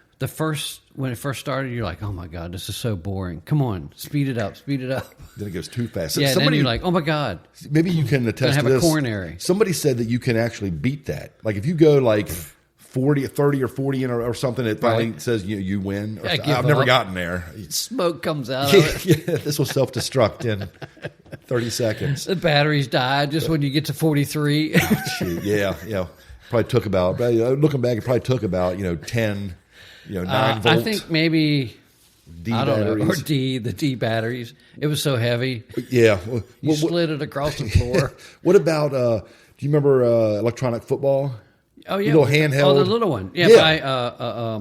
when it first started, you're like, oh my God, this is so boring. Come on, speed it up. Then it goes too fast. Yeah, then you're like, oh my God. Maybe you can attest to this. Have a coronary. Somebody said that you can actually beat that. Like if you go like 30 or 40 in or something, it finally says you win. I've never gotten there. Smoke comes out of it. Yeah, this will self-destruct in 30 seconds. The batteries die just when you get to 43. Oh, shoot. Yeah. Probably took about, looking back, it probably took about, 10, 9 volts. I think maybe D I don't batteries. know, or the D batteries. It was so heavy. Yeah. You slid it across the floor. What about, do you remember electronic football? Oh, yeah. The little handheld. Oh, the little one. Yeah. By,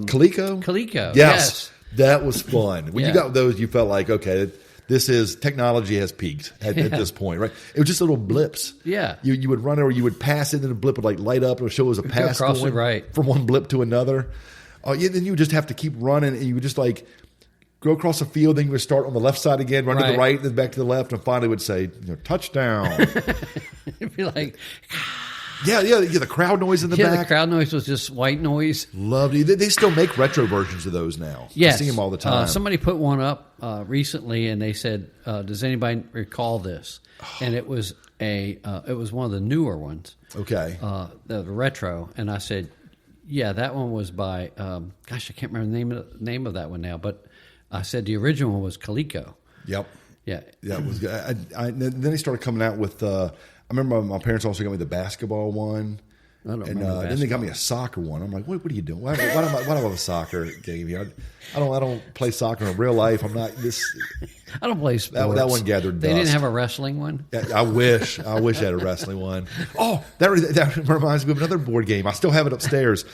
Coleco? Coleco. Yes. That was fun. When you Yeah. got those, you felt like, okay, technology has peaked at this point, right? It was just little blips. Yeah. You would run it or you would pass it and the blip would like light up. It would show it was a pass across going it, right. from one blip to another. Then you would just have to keep running and you would just like go across the field. Then you would start on the left side again, run to the right, then back to the left, and finally would say, touchdown. It'd be like... Yeah, the crowd noise in the back. Yeah, the crowd noise was just white noise. Loved it. They still make retro versions of those now. Yes. I see them all the time. Somebody put one up recently, and they said, "Does anybody recall this?" And it was one of the newer ones. Okay. The retro, and I said, "Yeah, that one was by I can't remember the name of that one now." But I said the original one was Coleco. Yep. Yeah, that was good. Then they started coming out with. I remember my parents also got me the basketball one. I don't remember then they got me a soccer one. I'm like, what are you doing? Why do I have a soccer game here? I don't play soccer in real life. I'm not this. I don't play sports. That one gathered dust. They didn't have a wrestling one. I wish I had a wrestling one. Oh, that reminds me of another board game. I still have it upstairs.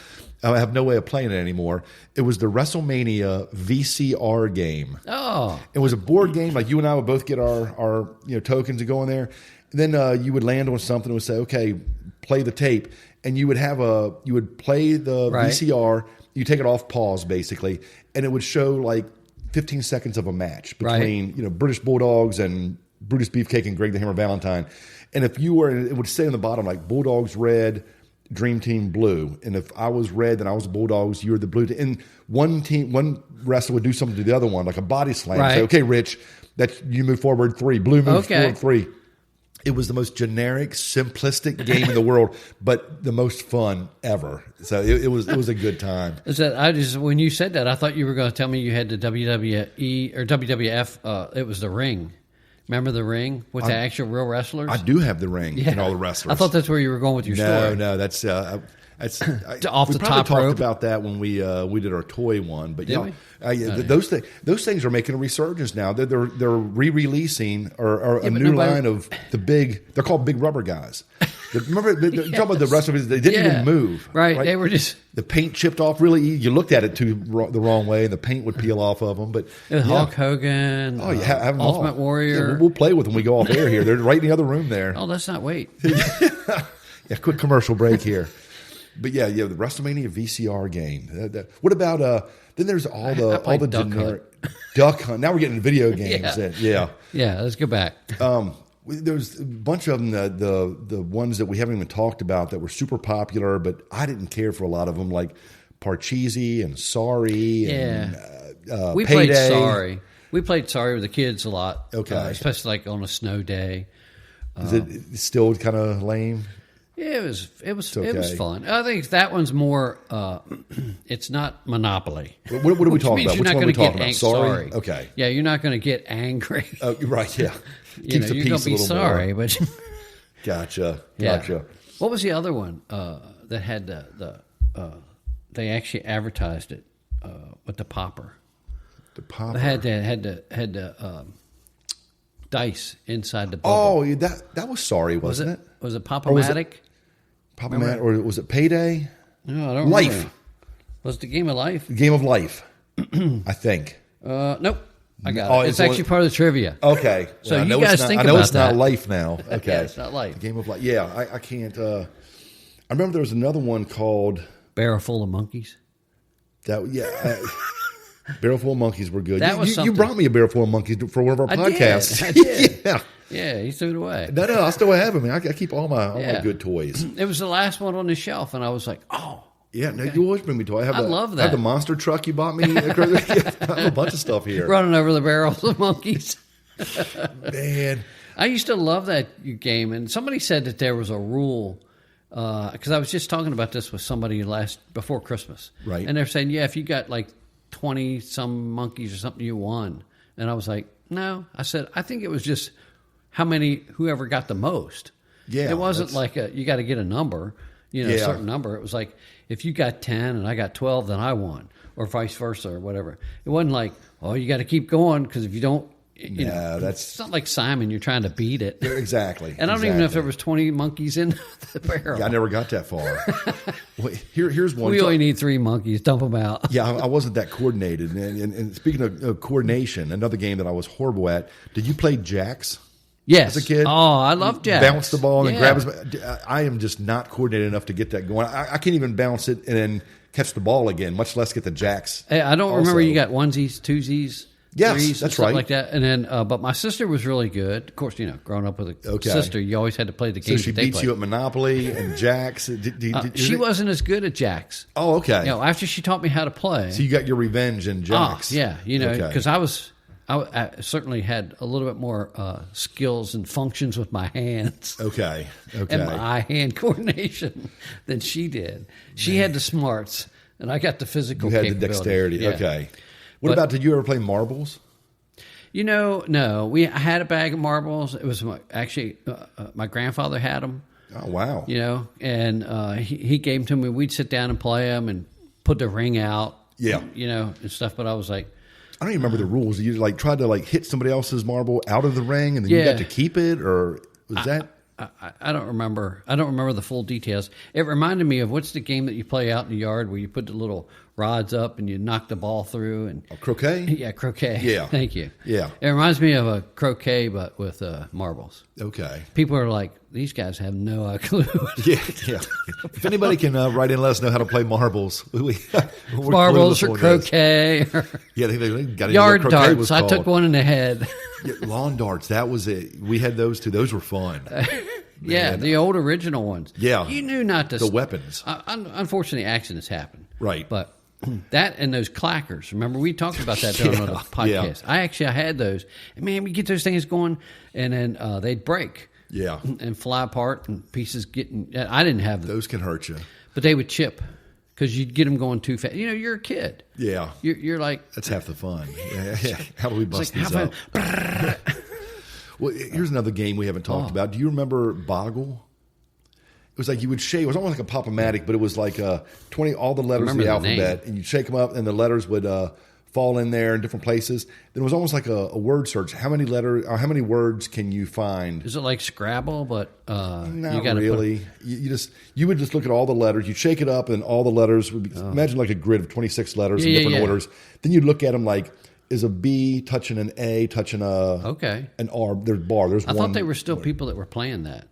I have no way of playing it anymore. It was the WrestleMania VCR game. Oh, it was a board game. Like you and I would both get our tokens and go in there. And then you would land on something and would say, okay, play the tape. And you would play the VCR, you take it off pause basically, and it would show like 15 seconds of a match between British Bulldogs and Brutus Beefcake and Greg the Hammer Valentine. And if you were, it would say on the bottom like Bulldogs red, Dream Team blue. And if I was red, then I was the Bulldogs, you were the blue team. And one wrestler would do something to the other one, like a body slam. Right. Say, okay, Rich, you move forward 3, blue moves forward 3. It was the most generic, simplistic game in the world, but the most fun ever. So it was a good time. When you said that, I thought you were going to tell me you had the WWE or WWF. It was the Ring. Remember the Ring with the actual real wrestlers? I do have the Ring and all the wrestlers. I thought that's where you were going with your story. No, that's off the top rope. We probably talked about that when we did our toy one, but those things are making a resurgence now. They're re-releasing or a new line of the big. They're called big rubber guys. Remember, you talk about the wrestlers. They didn't even move. Right, they were just the paint chipped off really easy. You looked at it the wrong way, and the paint would peel off of them. But Hulk Hogan, have them Ultimate Warrior. Yeah, we'll play with them. We go off air here. They're right in the other room there. Oh, let's not wait. Quick commercial break here. But the WrestleMania VCR game. What about then? There's all the generic Duck Hunt. Now we're getting into video games. Yeah, let's go back. There's a bunch of them, the ones that we haven't even talked about that were super popular, but I didn't care for a lot of them, like Parcheesi and Sorry. And, we Payday. played Sorry. We played Sorry with the kids a lot. Okay. Especially like on a snow day. Is it still kind of lame? Yeah, it was fun. I think that one's more. It's not Monopoly. What are we talking about? Which Which one are we talking about? Sorry. Okay. Yeah, you're not going to get angry. Right. Yeah. You're going to be sorry, but Gotcha. What was the other one that had they actually advertised it with the popper? The popper had the dice inside the bubble. Oh, that was Sorry, wasn't it? Was it Pop-O-Matic? Pop-O-Matic, or was it Payday? No, I don't Life. remember. Was it the Game of Life? The Game of Life, I think. Nope. I got it. It's actually part of the trivia. Okay. So well, you guys think about that. I know it's not Life now. Okay. Yeah, it's not Life. The Game of Life. Yeah, I can't. I remember there was another one called Barrel Full of Monkeys. Barrel Full of Monkeys were good. That was you brought me a Barrel Full of Monkeys for one of our podcasts. I did. Yeah. Yeah, you threw it away. No, I still have them. I keep all my good toys. It was the last one on the shelf, and I was like, oh. Yeah, no, you always bring me toys. I love that. I have the monster truck you bought me. I have a bunch of stuff here. Running over the barrels of monkeys. Man. I used to love that game, and somebody said that there was a rule, because I was just talking about this with somebody before Christmas. Right. And they're saying, yeah, if you got like 20-some monkeys or something, you won. And I was like, no. I said, I think it was just whoever got the most. Yeah. It wasn't like you got to get a number, a certain number. It was like, if you got 10 and I got 12, then I won, or vice versa, or whatever. It wasn't like, oh, you got to keep going, because if you don't, it's not like Simon, you're trying to beat it. Exactly. And I don't even know if there was 20 monkeys in the barrel. Yeah, I never got that far. Well, here's one. We only need 3 monkeys. Dump them out. Yeah, I wasn't that coordinated. And speaking of coordination, another game that I was horrible at. Did you play Jacks? Yes. As a kid? Oh, I love Jacks. Bounce the ball and grab his. I am just not coordinated enough to get that going. I can't even bounce it and then catch the ball again, much less get the Jacks. Hey, I don't remember you got onesies, twosies. Yes, threes, that's stuff right. like that. And then, but my sister was really good. Of course, growing up with a sister, you always had to play the games. So she beats you at Monopoly and Jacks. She wasn't as good at Jacks. Oh, okay. After she taught me how to play. So you got your revenge in Jacks. Yeah, because I certainly had a little bit more skills and functions with my hands. Okay. And my eye-hand coordination than she did. She had the smarts, and I got the physical capability. The dexterity. Yeah. Okay. What about, did you ever play marbles? No. I had a bag of marbles. It was my grandfather had them. Oh, wow. And he gave them to me. We'd sit down and play them and put the ring out. Yeah. And stuff. But I was like, I don't even remember the rules. You tried to hit somebody else's marble out of the ring, and then you got to keep it, or was that? I don't remember. I don't remember the full details. It reminded me of, what's the game that you play out in the yard where you put the little rods up and you knock the ball through? And croquet? Yeah, croquet. Yeah. Thank you. Yeah. It reminds me of a croquet, but with marbles. Okay. People are like, these guys have no clue. Yeah. If anybody can write in and let us know how to play marbles. Marbles or croquet. They got yard darts. I took one in the head. Yeah, lawn darts. That was it. We had those too. Those were fun. Yeah, the old original ones. Yeah. You knew not to. The weapons. Unfortunately, accidents happen. Right. But that and those clackers. Remember, we talked about that during the podcast. Yeah. I had those. And man, we get those things going, and then they'd break. Yeah. And fly apart, and pieces getting. I didn't have them. Those can hurt you. But they would chip. Because you'd get them going too fast. You're a kid. Yeah. You're like... That's half the fun. Yeah. How do we bust these up? Well, here's another game we haven't talked about. Do you remember Boggle? It was like you would shake. It was almost like a Pop-O-Matic, but it was like 20, all the letters of the alphabet. And you'd shake them up, and the letters would fall in there in different places. Then it was almost like a word search. How many letters or how many words can you find? Is it like Scrabble? But not really. You would just look at all the letters. You'd shake it up, and all the letters would be. Imagine like a grid of 26 letters in different orders. Then you'd look at them like, is a B touching an A touching an R? There's bar. There's I thought they were still people that were playing that.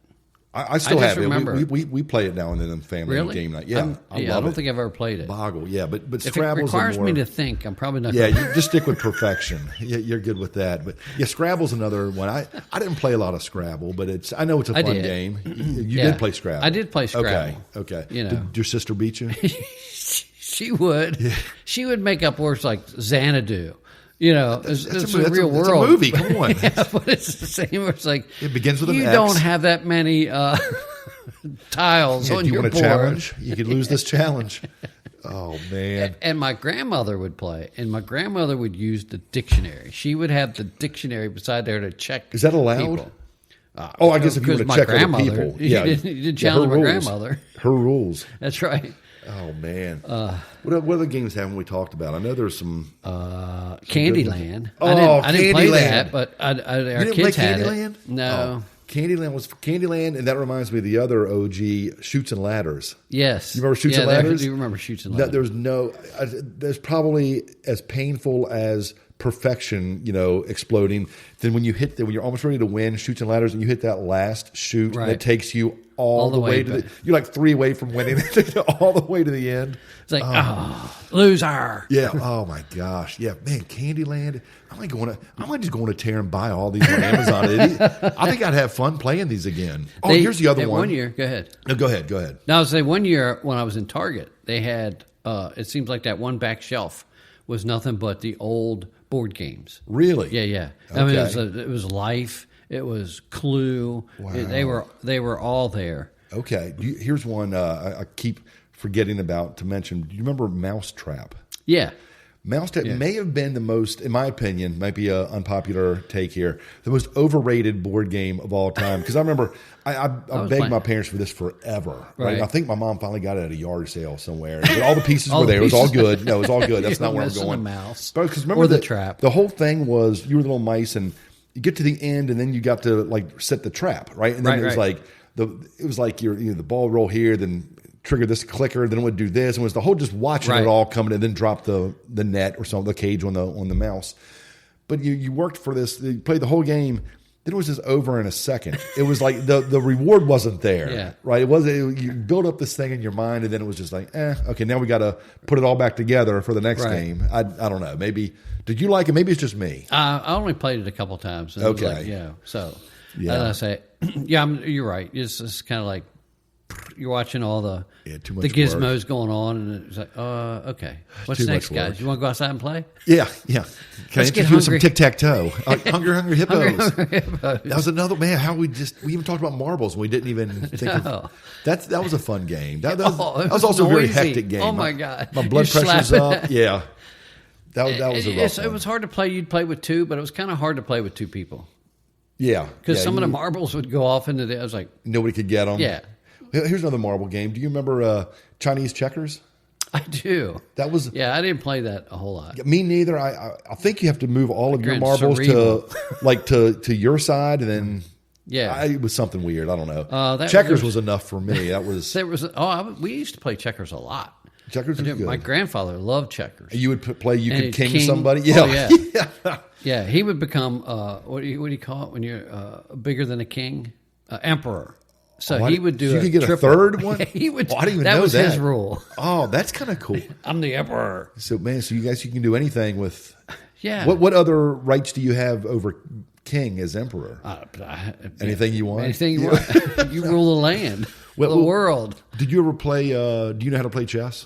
I still just have remember. it. We play it now and then in family Really? game night. Yeah, I don't think I've ever played it. Boggle, yeah, but If it Scrabble's requires more, me to think, I'm probably not. Yeah, you just stick with perfection. Yeah, you're good with that. But yeah, Scrabble's another one. I didn't play a lot of Scrabble, but I know it's a fun game. You did play Scrabble. I did play Scrabble. Okay. You know. Did your sister beat you? She would. Yeah. She would make up words like Xanadu. You know, it's a real world. It's a movie. Come on. Yeah, but it's the same. It's like it begins with an you X. don't have that many tiles on your board. Do you want a challenge? You could lose this challenge. Oh man! And my grandmother would play, and my grandmother would use the dictionary. She would have the dictionary beside there to check. Is that allowed? People. I guess if you want to check other people, you didn't challenge my grandmother. Her rules. That's right. Oh man! What other games haven't we talked about? I know there's some Candyland. I didn't play Candyland. that, but our didn't kids play had Candyland? it. No, Candyland was Candyland, and that reminds me of the other OG Chutes and Ladders. Yes, you remember Chutes and Ladders? I do remember Chutes and Ladders. There's probably as painful as perfection, exploding. Then when you're almost ready to win Chutes and Ladders, and you hit that last shoot, and it takes you all the way to you're like 3 away from winning, all the way to the end. It's like, loser. Yeah. Oh my gosh. Yeah, man. Candyland. I might just go on a tear and buy all these on Amazon. I think I'd have fun playing these again. Here's the other one. 1 year. Go ahead. No, go ahead. Now, I would say 1 year when I was in Target, they had. It seems like that one back shelf was nothing but the old board games. Really? Yeah. Okay. I mean, it was Life. It was Clue. Wow. They were all there. Okay. Here's one I keep forgetting about to mention. Do you remember Mousetrap? Yeah. Mousetrap may have been the most, in my opinion, might be an unpopular take here, the most overrated board game of all time. Because I remember I begged my parents for this forever. Right? I think my mom finally got it at a yard sale somewhere. But all the pieces were there. It was all good. No, it was all good. That's not where I'm going. The mouse. Because remember or the trap. The whole thing was you were the little mice and you get to the end and then you got to set the trap, right? And then it was like the ball roll here, then trigger this clicker, then it would do this, and it was the whole just watching it all coming, and then drop the net or something, the cage on the mouse. But you worked for this, you played the whole game. Then it was just over in a second. It was like the reward wasn't there, right? You build up this thing in your mind, and then it was just like, okay, now we got to put it all back together for the next game. I don't know. Maybe did you like it? Maybe it's just me. I only played it a couple times. And Okay, so I say, you're right. It's kind of like you're watching all the gizmos going on, and it's like, okay, what's next, guys? You want to go outside and play? Yeah. Can I get you some tic-tac-toe? Hungry hippos. That was another, man, how we even talked about marbles and we didn't even think of that. That was a fun game. That was also a very hectic game. Oh my God. My blood pressure's up. Yeah. That was a rough one. It was hard to play. You'd play with two, but it was kind of hard to play with two people. Yeah. Because some of the marbles would go off into I was like, nobody could get them. Yeah. Here's another marble game. Do you remember Chinese checkers? I do. That was I didn't play that a whole lot. Me neither. I think you have to move all of your marbles to your side, and then it was something weird. I don't know. Checkers was enough for me. That was we used to play checkers a lot. Checkers was good. My grandfather loved checkers. You would play. You could king somebody. Yeah. Yeah. He would become what do you call it when you're bigger than a king? Emperor. So he would do. You could get triple. a third one. He would. I didn't even that know was that. his rule. Oh, that's kind of cool. I'm the emperor. So man, you can do anything with. Yeah. What other rights do you have over king as emperor? Anything you want. Anything you want. You rule the land, the world. Did you ever play? Do you know how to play chess?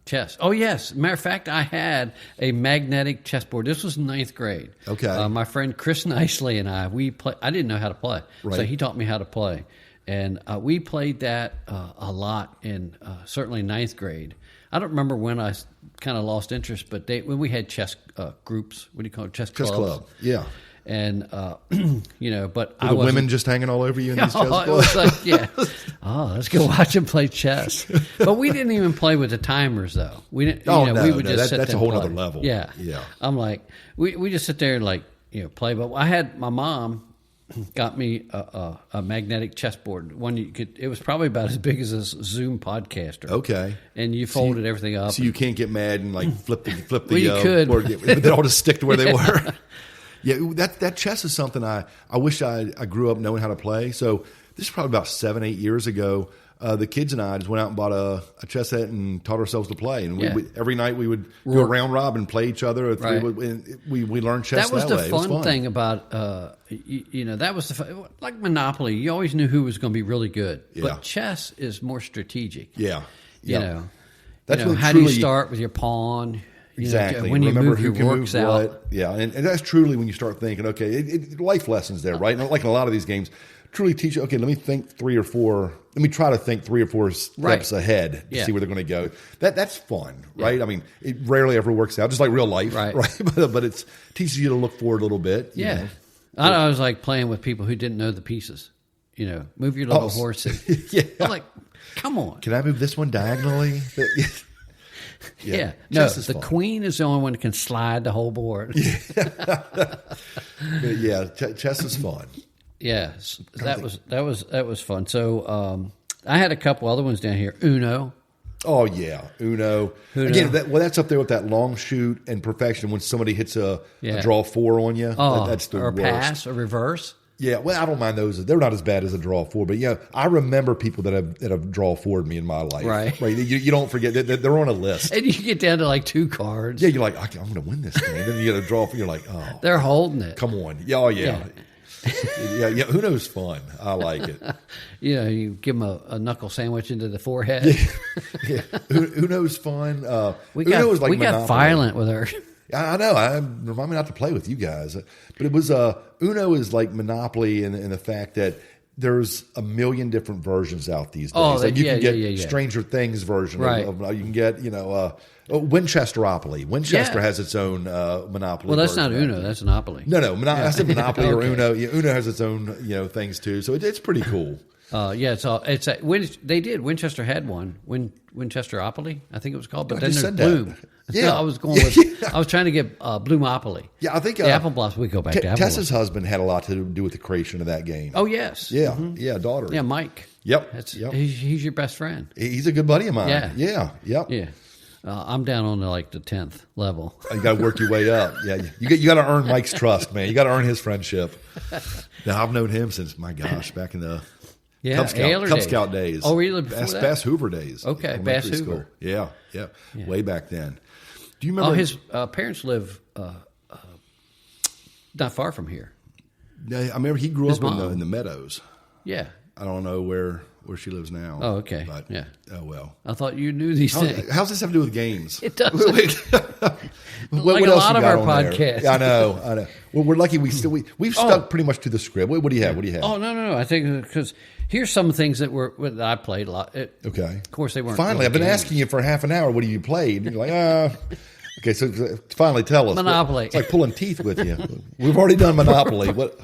Chess. Oh yes. Matter of fact, I had a magnetic chessboard. This was 9th grade. Okay. My friend Chris Nicely and I play. I didn't know how to play, so he taught me how to play. And we played that a lot in certainly 9th grade. I don't remember when I kind of lost interest, but when we had chess groups, what do you call it? Chess clubs. Chess club, yeah. And, but were the women just hanging all over you in these chess clubs? It was like, let's go watch them play chess. But we didn't even play with the timers, though. We didn't. We would just sit that's there a whole and other level. Yeah. I'm like, we just sit there and play. But I had my mom got me a magnetic chessboard. One it was probably about as big as a Zoom podcaster. Okay, and you folded everything up. So you can't get mad and flip the. Well, you could, board, but they all just stick to where they were. Yeah, that chess is something I wish I grew up knowing how to play. So this is probably about 7-8 years ago. The kids and I just went out and bought a chess set and taught ourselves to play. And every night we would do a round robin, play each other. We learned chess that way. That was the fun thing about, that was like Monopoly. You always knew who was going to be really good. Yeah. But chess is more strategic. Yeah. How do you start with your pawn? Exactly. When you remember move who your can works move out. what. Yeah, and that's truly when you start thinking, okay, life lessons there, right? Like in a lot of these games, truly teach you, okay, let me try to think 3 or 4 steps ahead to see where they're going to go. That's fun, right? Yeah. I mean, it rarely ever works out, just like real life, right? But it teaches you to look forward a little bit. You know. I was like playing with people who didn't know the pieces. Move your little horse. I'm like, come on. Can I move this one diagonally? Yeah. No, the queen is the only one that can slide the whole board. Chess is fun. Yeah, that was fun. So I had a couple other ones down here. Uno. Oh yeah, Uno. Again, that's up there with that long shoot and perfection. When somebody hits a draw 4 on you, that's the worst. Or a pass, or reverse. Yeah, well, I don't mind those. They're not as bad as a draw 4, but I remember people that have draw 4'd me in my life. Right. You don't forget that they're on a list, and you get down to like 2 cards. Yeah, you're like, I'm going to win this game. Then you get a draw 4. You're like, oh, they're holding it. Come on, yeah. Uno's fun. I like it. You give them a knuckle sandwich into the forehead. Yeah. Uno's fun. We got violent with her. I know. Remind me not to play with you guys. But it was Uno is like Monopoly in the fact that there's a million different versions out these days. You can get Stranger Things version. Right. You can get Winchesteropoly. Winchester has its own Monopoly. Well, that's not Uno. That's Monopoly. No. I said Monopoly or Uno. Yeah, Uno has its own things too. So it's pretty cool. They did. Winchester had one. Winchesteropoly, I think it was called. But then there's Bloom. Yeah, I was going with. I was trying to get Bloomopoly. Yeah, I think the Apple Blossom. We go back to Apple Tessa's husband had a lot to do with the creation of that game. Oh yes. Yeah, daughter. Yeah, Mike. Yep. He's your best friend. He's a good buddy of mine. Yeah. I'm down on the 10th level. You got to work your way up. Yeah, you got to earn Mike's trust, man. You got to earn his friendship. Now I've known him since back in the Cub Scout days. Oh, really? Bass Hoover days. Okay, Bass Hoover. Yeah, way back then. Do you remember? His parents live not far from here. I remember he grew up in the Meadows. Yeah. I don't know where she lives now. Oh, okay. But, yeah. Oh, well. I thought you knew these things. How's this have to do with games? It does. What a lot of our podcasts. I know. Well, we're lucky we've stuck pretty much to the script. What do you have? Oh, no. I think because here's some things that I played a lot. Okay. Of course, they weren't. Finally, I've been asking you for half an hour, what have you played? And you're like, Okay, so finally tell us. Monopoly. It's like pulling teeth with you. We've already done Monopoly. What?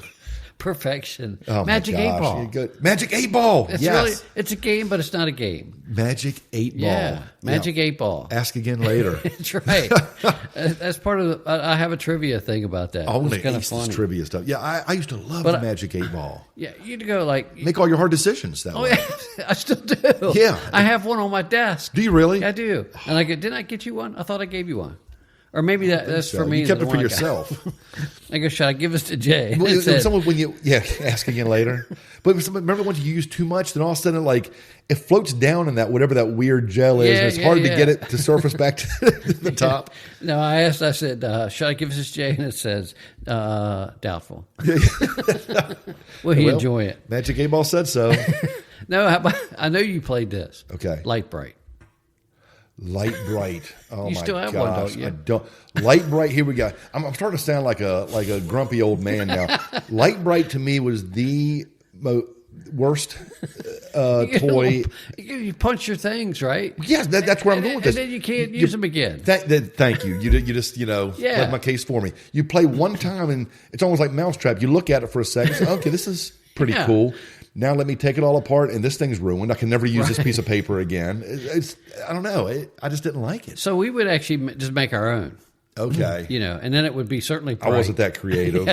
Perfection. Oh, Magic 8 Ball. Magic 8 Ball. It's a game, but it's not a game. Magic 8 Ball. Yeah, Magic 8 Ball. Ask again later. That's right. That's part of I have a trivia thing about that. Oh, it's kind of funny. Trivia stuff. Yeah, I used to love the Magic 8 Ball. Yeah, you'd go make all your hard decisions that way. Yeah, I still do. Yeah. I have one on my desk. Do you really? I do. And didn't I get you one? I thought I gave you one. Or maybe that's for me. You kept it for yourself. I go, should I give this to Jay? Ask again later. But remember when you use too much, then all of a sudden it floats down in that whatever that weird gel is, and it's hard to get it to surface back to the top. No, I said, should I give this to Jay? And it says, doubtful. Will he enjoy it? Magic 8 Ball said so. No, I know you played this. Okay. Light Bright. Light Bright. Oh, you my still have gosh. one, don't you? I don't. Light Bright. Here we go. I'm starting to sound like a grumpy old man now. Light Bright to me was the worst toy. You punch your things, right? Yes, that's where I'm going with this. And then you can't use them again. Thank you. You just pled my case for me. You play one time and it's almost like Mousetrap. You look at it for a second. Say, okay, this is pretty cool. Now let me take it all apart, and this thing's ruined. I can never use this piece of paper again. I don't know. I just didn't like it. So we would actually just make our own. Okay. And then it would be certainly bright. I wasn't that creative.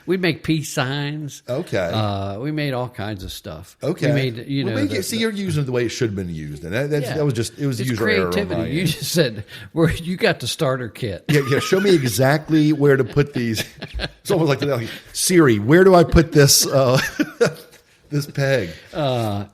We'd make peace signs. Okay. We made all kinds of stuff. Okay. We made, you're using it the way it should have been used. And that was just, it was it's user creativity. error on my You end. just said, you got the starter kit. Yeah, show me exactly where to put these. It's almost like Siri, where do I put this This peg.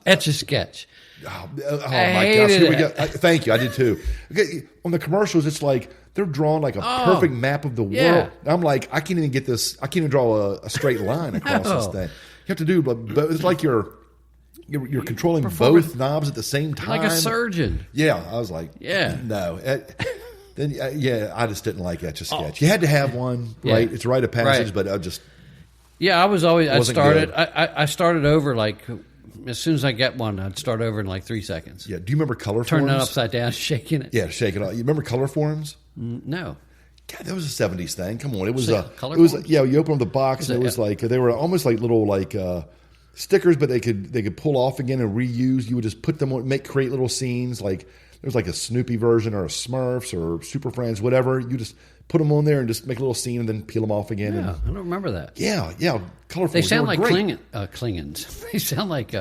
Etch-a-Sketch. Oh my gosh! Here we go. Thank you. I did too. Okay, on the commercials, it's like they're drawing like a perfect map of the world. I'm like, I can't even get this. I can't even draw a straight line across this thing. You have to do, but it's like you're controlling both knobs at the same time, like a surgeon. Yeah, I was like, no. Then I just didn't like Etch-a-Sketch. You had to have one, right? It's a rite of passage, but I just I was always I started over like. As soon as I get one, I'd start over in like 3 seconds. Yeah. Do you remember color Turn forms? it upside down, shaking it. Yeah, shaking it. You remember color forms? No. God, that was a 70s thing. Come on. It was color forms? Forms? You open up the box and it was like they were almost like little stickers, but they could pull off again and reuse. You would just put them on, create little scenes. Like there was like a Snoopy version or a Smurfs or Super Friends, whatever. You just put them on there and just make a little scene and then peel them off again. Yeah, I don't remember that. Yeah. Color forms. They sound like Klingons. They sound like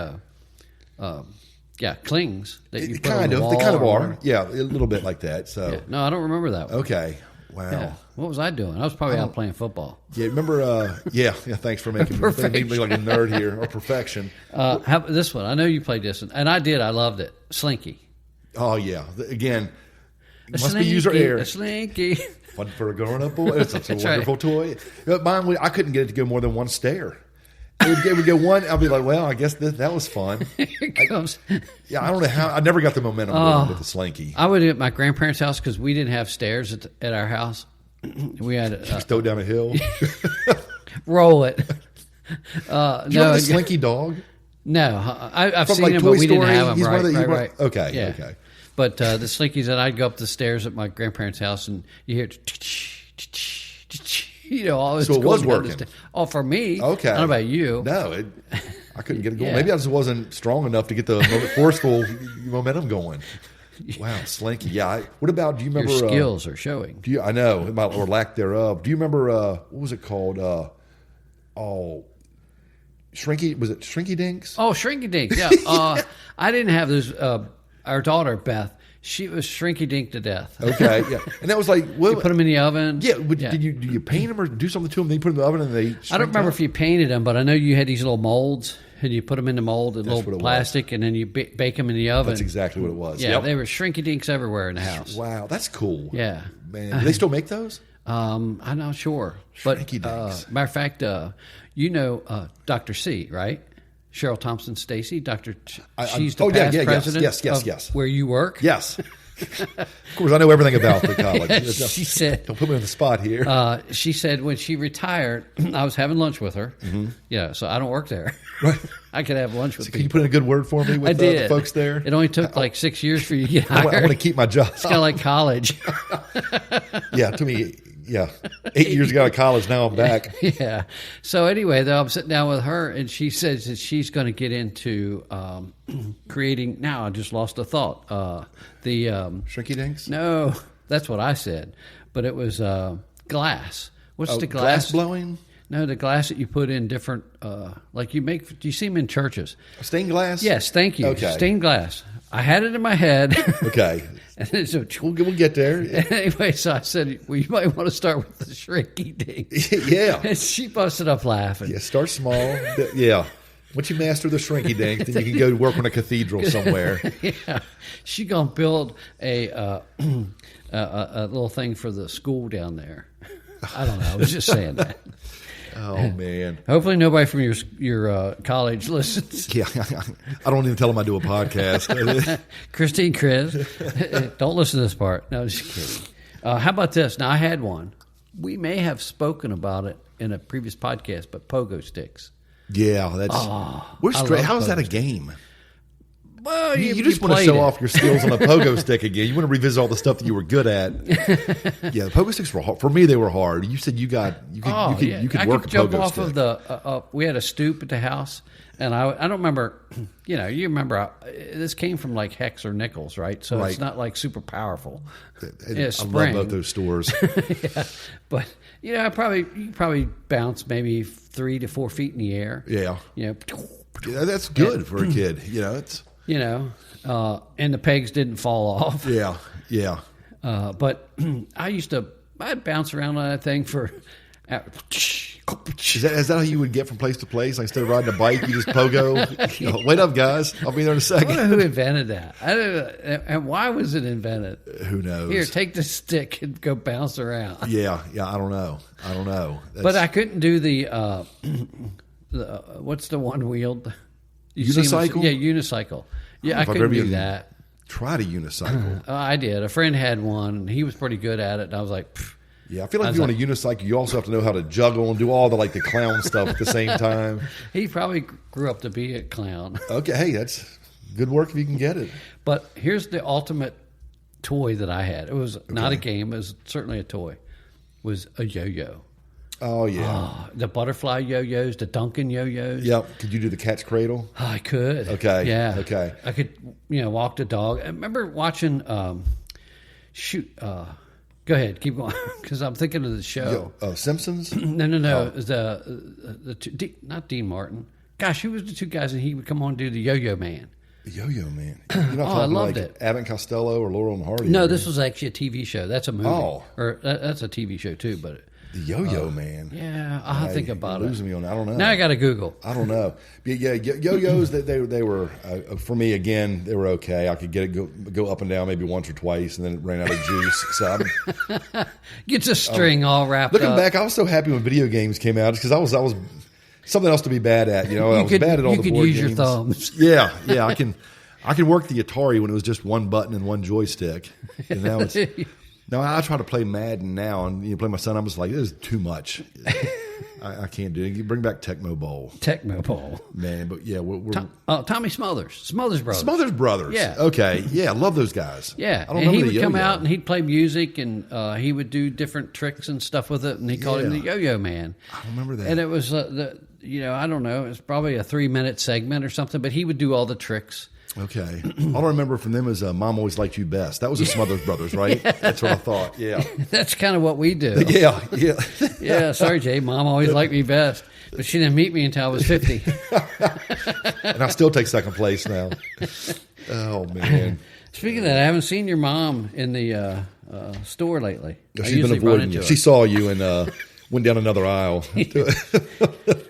clings that you put on kind the of. wall. They kind of are. Yeah, a little bit like that. So no, I don't remember that one. Okay. Wow. Yeah. What was I doing? I was probably out playing football. Yeah, remember? Thanks for making me like a nerd here, or perfection. How this one? I know you played this one, and I did. I loved it. Slinky. Oh yeah. Again, must be user error. A Slinky. Fun for a grown-up boy. It's such a wonderful toy. Mine, I couldn't get it to go more than one stair. It would go one. I'll be like, well, I guess that was fun. Here it comes. I don't know how. I never got the momentum going with the Slinky. I would at my grandparents' house because we didn't have stairs at our house. We had just go down a hill, roll it. Do you remember the Slinky dog? No, I've From, seen like, him, Toy but we didn't Story? have him. Right. Okay. But the Slinkies, and I'd go up the stairs at my grandparents' house, and you hear, all this. So it was working. Oh, for me. Okay. I don't know about you. No, I couldn't get it going. Maybe I just wasn't strong enough to get the forceful momentum going. Wow, Slinky. Yeah. What about? Do you remember? Your skills are showing. I know, or lack thereof. Do you remember? What was it called? Shrinky. Was it Shrinky Dinks? Oh, Shrinky Dinks. Yeah. I didn't have those. Our daughter Beth, she was Shrinky Dink to death. Okay. Yeah. And that was like, you put them in the oven. Yeah. Did you paint them or do something to them? Then you put them in the oven and they. I don't remember if you painted them, but I know you had these little molds. And you put them in the mold, and little plastic, and then you bake them in the oven. That's exactly what it was. Yeah, They were Shrinky Dinks everywhere in the house. Wow, that's cool. Yeah, man. Do they still make those? I'm not sure. Shrinky Dinks. Matter of fact, Dr. C, right? Cheryl Thompson Stacy, Dr. She's the past president. Yes. Where you work. Yes. Of course, I know everything about the college. She said, "Don't put me on the spot here." She said when she retired, I was having lunch with her. Mm-hmm. Yeah, so I don't work there. Right. I could have lunch with people. Can you put in a good word for me with the folks there? It only took like 6 years for you to get hired. I want to keep my job. It's kind of like college. Yeah, it took me 8 years to get out of college. Now I'm back. Yeah. So anyway, though, I'm sitting down with her, and she says that she's going to get into creating. Now I just lost a thought. The Shrinky Dinks? No, that's what I said, but it was glass. What's the glass blowing? No, the glass that you put in different, like you make. Do you see them in churches? Stained glass? Yes, thank you. Okay. Stained glass. I had it in my head. Okay. And so, we'll get there. Anyway, so I said, well, you might want to start with the Shrinky Dink. Yeah. And she busted up laughing. Yeah, start small. Yeah. Once you master the Shrinky Dink, then you can go work on a cathedral somewhere. Yeah. She going to build a little thing for the school down there. I don't know. I was just saying that. Oh, man. Hopefully nobody from your college listens. Yeah. I don't even tell them I do a podcast. Christine, Chris, don't listen to this part. No, just kidding. How about this? Now, I had one. We may have spoken about it in a previous podcast, but pogo sticks. Yeah, that's... we're straight. How is that a game? Well, you just want to show off your skills on a pogo stick again. You want to revisit all the stuff that you were good at. Yeah, the pogo sticks were hard. For me, they were hard. You said you could work a jump pogo off stick. of the. We had a stoop at the house, and I don't remember. You remember this came from like hex or nickels, right? So it's not like super powerful. I love both those stores. Yeah, but you probably bounce maybe 3 to 4 feet in the air. Yeah, yeah, that's good for a kid. And the pegs didn't fall off. Yeah. But I'd bounce around on that thing for Is that how you would get from place to place? Like instead of riding a bike, you just pogo? Wait up, guys. I'll be there in a second. I don't know who invented that. I don't know. And why was it invented? Who knows? Here, take the stick and go bounce around. Yeah, I don't know. But I couldn't do the what's the one wheeled? Unicycle? Unicycle. Yeah, I couldn't do that. Tried a unicycle. I did. A friend had one, and he was pretty good at it. And I was like, pfft. Yeah, I feel like if you're on a unicycle, you also have to know how to juggle and do all the clown stuff at the same time. He probably grew up to be a clown. Okay, hey, that's good work if you can get it. But here's the ultimate toy that I had. It was not a game. It was certainly a toy. It was a yo-yo. Oh, yeah. The butterfly yo-yos, the Duncan yo-yos. Yep. Could you do the cat's cradle? I could. Okay. Yeah. Okay. I could, walk the dog. I remember watching, go ahead, keep going, because I'm thinking of the show. Simpsons? No. It was not Dean Martin. Gosh, who was the two guys, and he would come on and do the Yo-Yo Man. The Yo-Yo Man. You're not talking I loved it. Abbott and Costello or Laurel and Hardy? No, this was actually a TV show. That's a movie. Oh. Or that's a TV show, too, but... The Yo-Yo Man. Yeah, I'll think about it. Losing me on that. I don't know. Now I got to Google. I don't know. Yeah, yo-yos. They were for me again. They were okay. I could get it go up and down maybe once or twice, and then it ran out of juice. So gets a string all wrapped looking up. back, I was so happy when video games came out because I was something else to be bad at. I was bad at all the board games. You could use your thumbs. Yeah. I can work the Atari when it was just one button and one joystick, and now it's. Now, I try to play Madden now, and play my son. I'm just like, this is too much. I can't do it. You bring back Tecmo Bowl. Man, but yeah. Tommy Smothers Brothers. Smothers Brothers. Yeah. Okay. Yeah, I love those guys. Yeah. I don't and remember he would the come yo-yo. out, and he'd play music, and he would do different tricks and stuff with it, and he called him the Yo-Yo Man. I remember that. And it was, I don't know, it was probably a 3-minute segment or something, but he would do all the tricks. Okay. All I remember from them is Mom Always Liked You Best. That was the Smothers Brothers, right? Yeah. That's what I thought. Yeah. That's kind of what we do. Yeah. Yeah, sorry, Jay. Mom always liked me best, but she didn't meet me until I was 50. And I still take second place now. Oh, man. Speaking of that, I haven't seen your mom in the store lately. She's been avoiding you. She saw you and went down another aisle.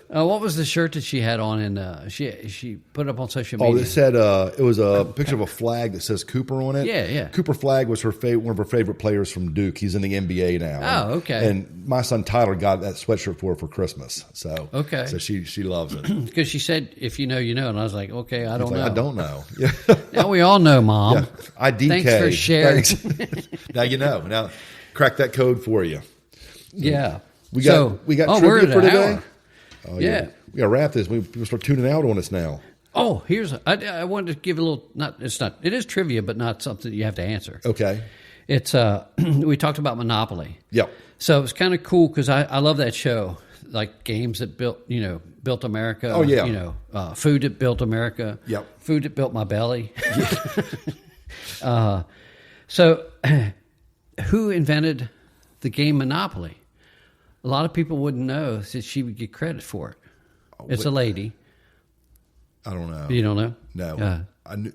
What was the shirt that she had on? And she put it up on social media. Oh, it said it was a picture of a flag that says Cooper on it. Yeah. Cooper Flag was one of her favorite players from Duke. He's in the NBA now. Oh, okay. And my son Tyler got that sweatshirt for her for Christmas. So okay. So she loves it because she said, "If you know, you know." And I was like, "Okay, I don't know." I don't know. Yeah. Now we all know, Mom. Yeah. IDK. Thanks for sharing. Thanks. Now you know. Now crack that code for you. So yeah. We got trivia for today. Oh, yeah. We got to wrap this. We start tuning out on us now. Oh, I wanted to give a little. It is trivia, but not something you have to answer. Okay. It's we talked about Monopoly. Yep. So it's kind of cool because I love that show, like games that built America. Oh yeah. Food that built America. Yep. Food that built my belly. So, who invented the game Monopoly? A lot of people wouldn't know that she would get credit for it. It's a lady. I don't know. You don't know? No. I knew.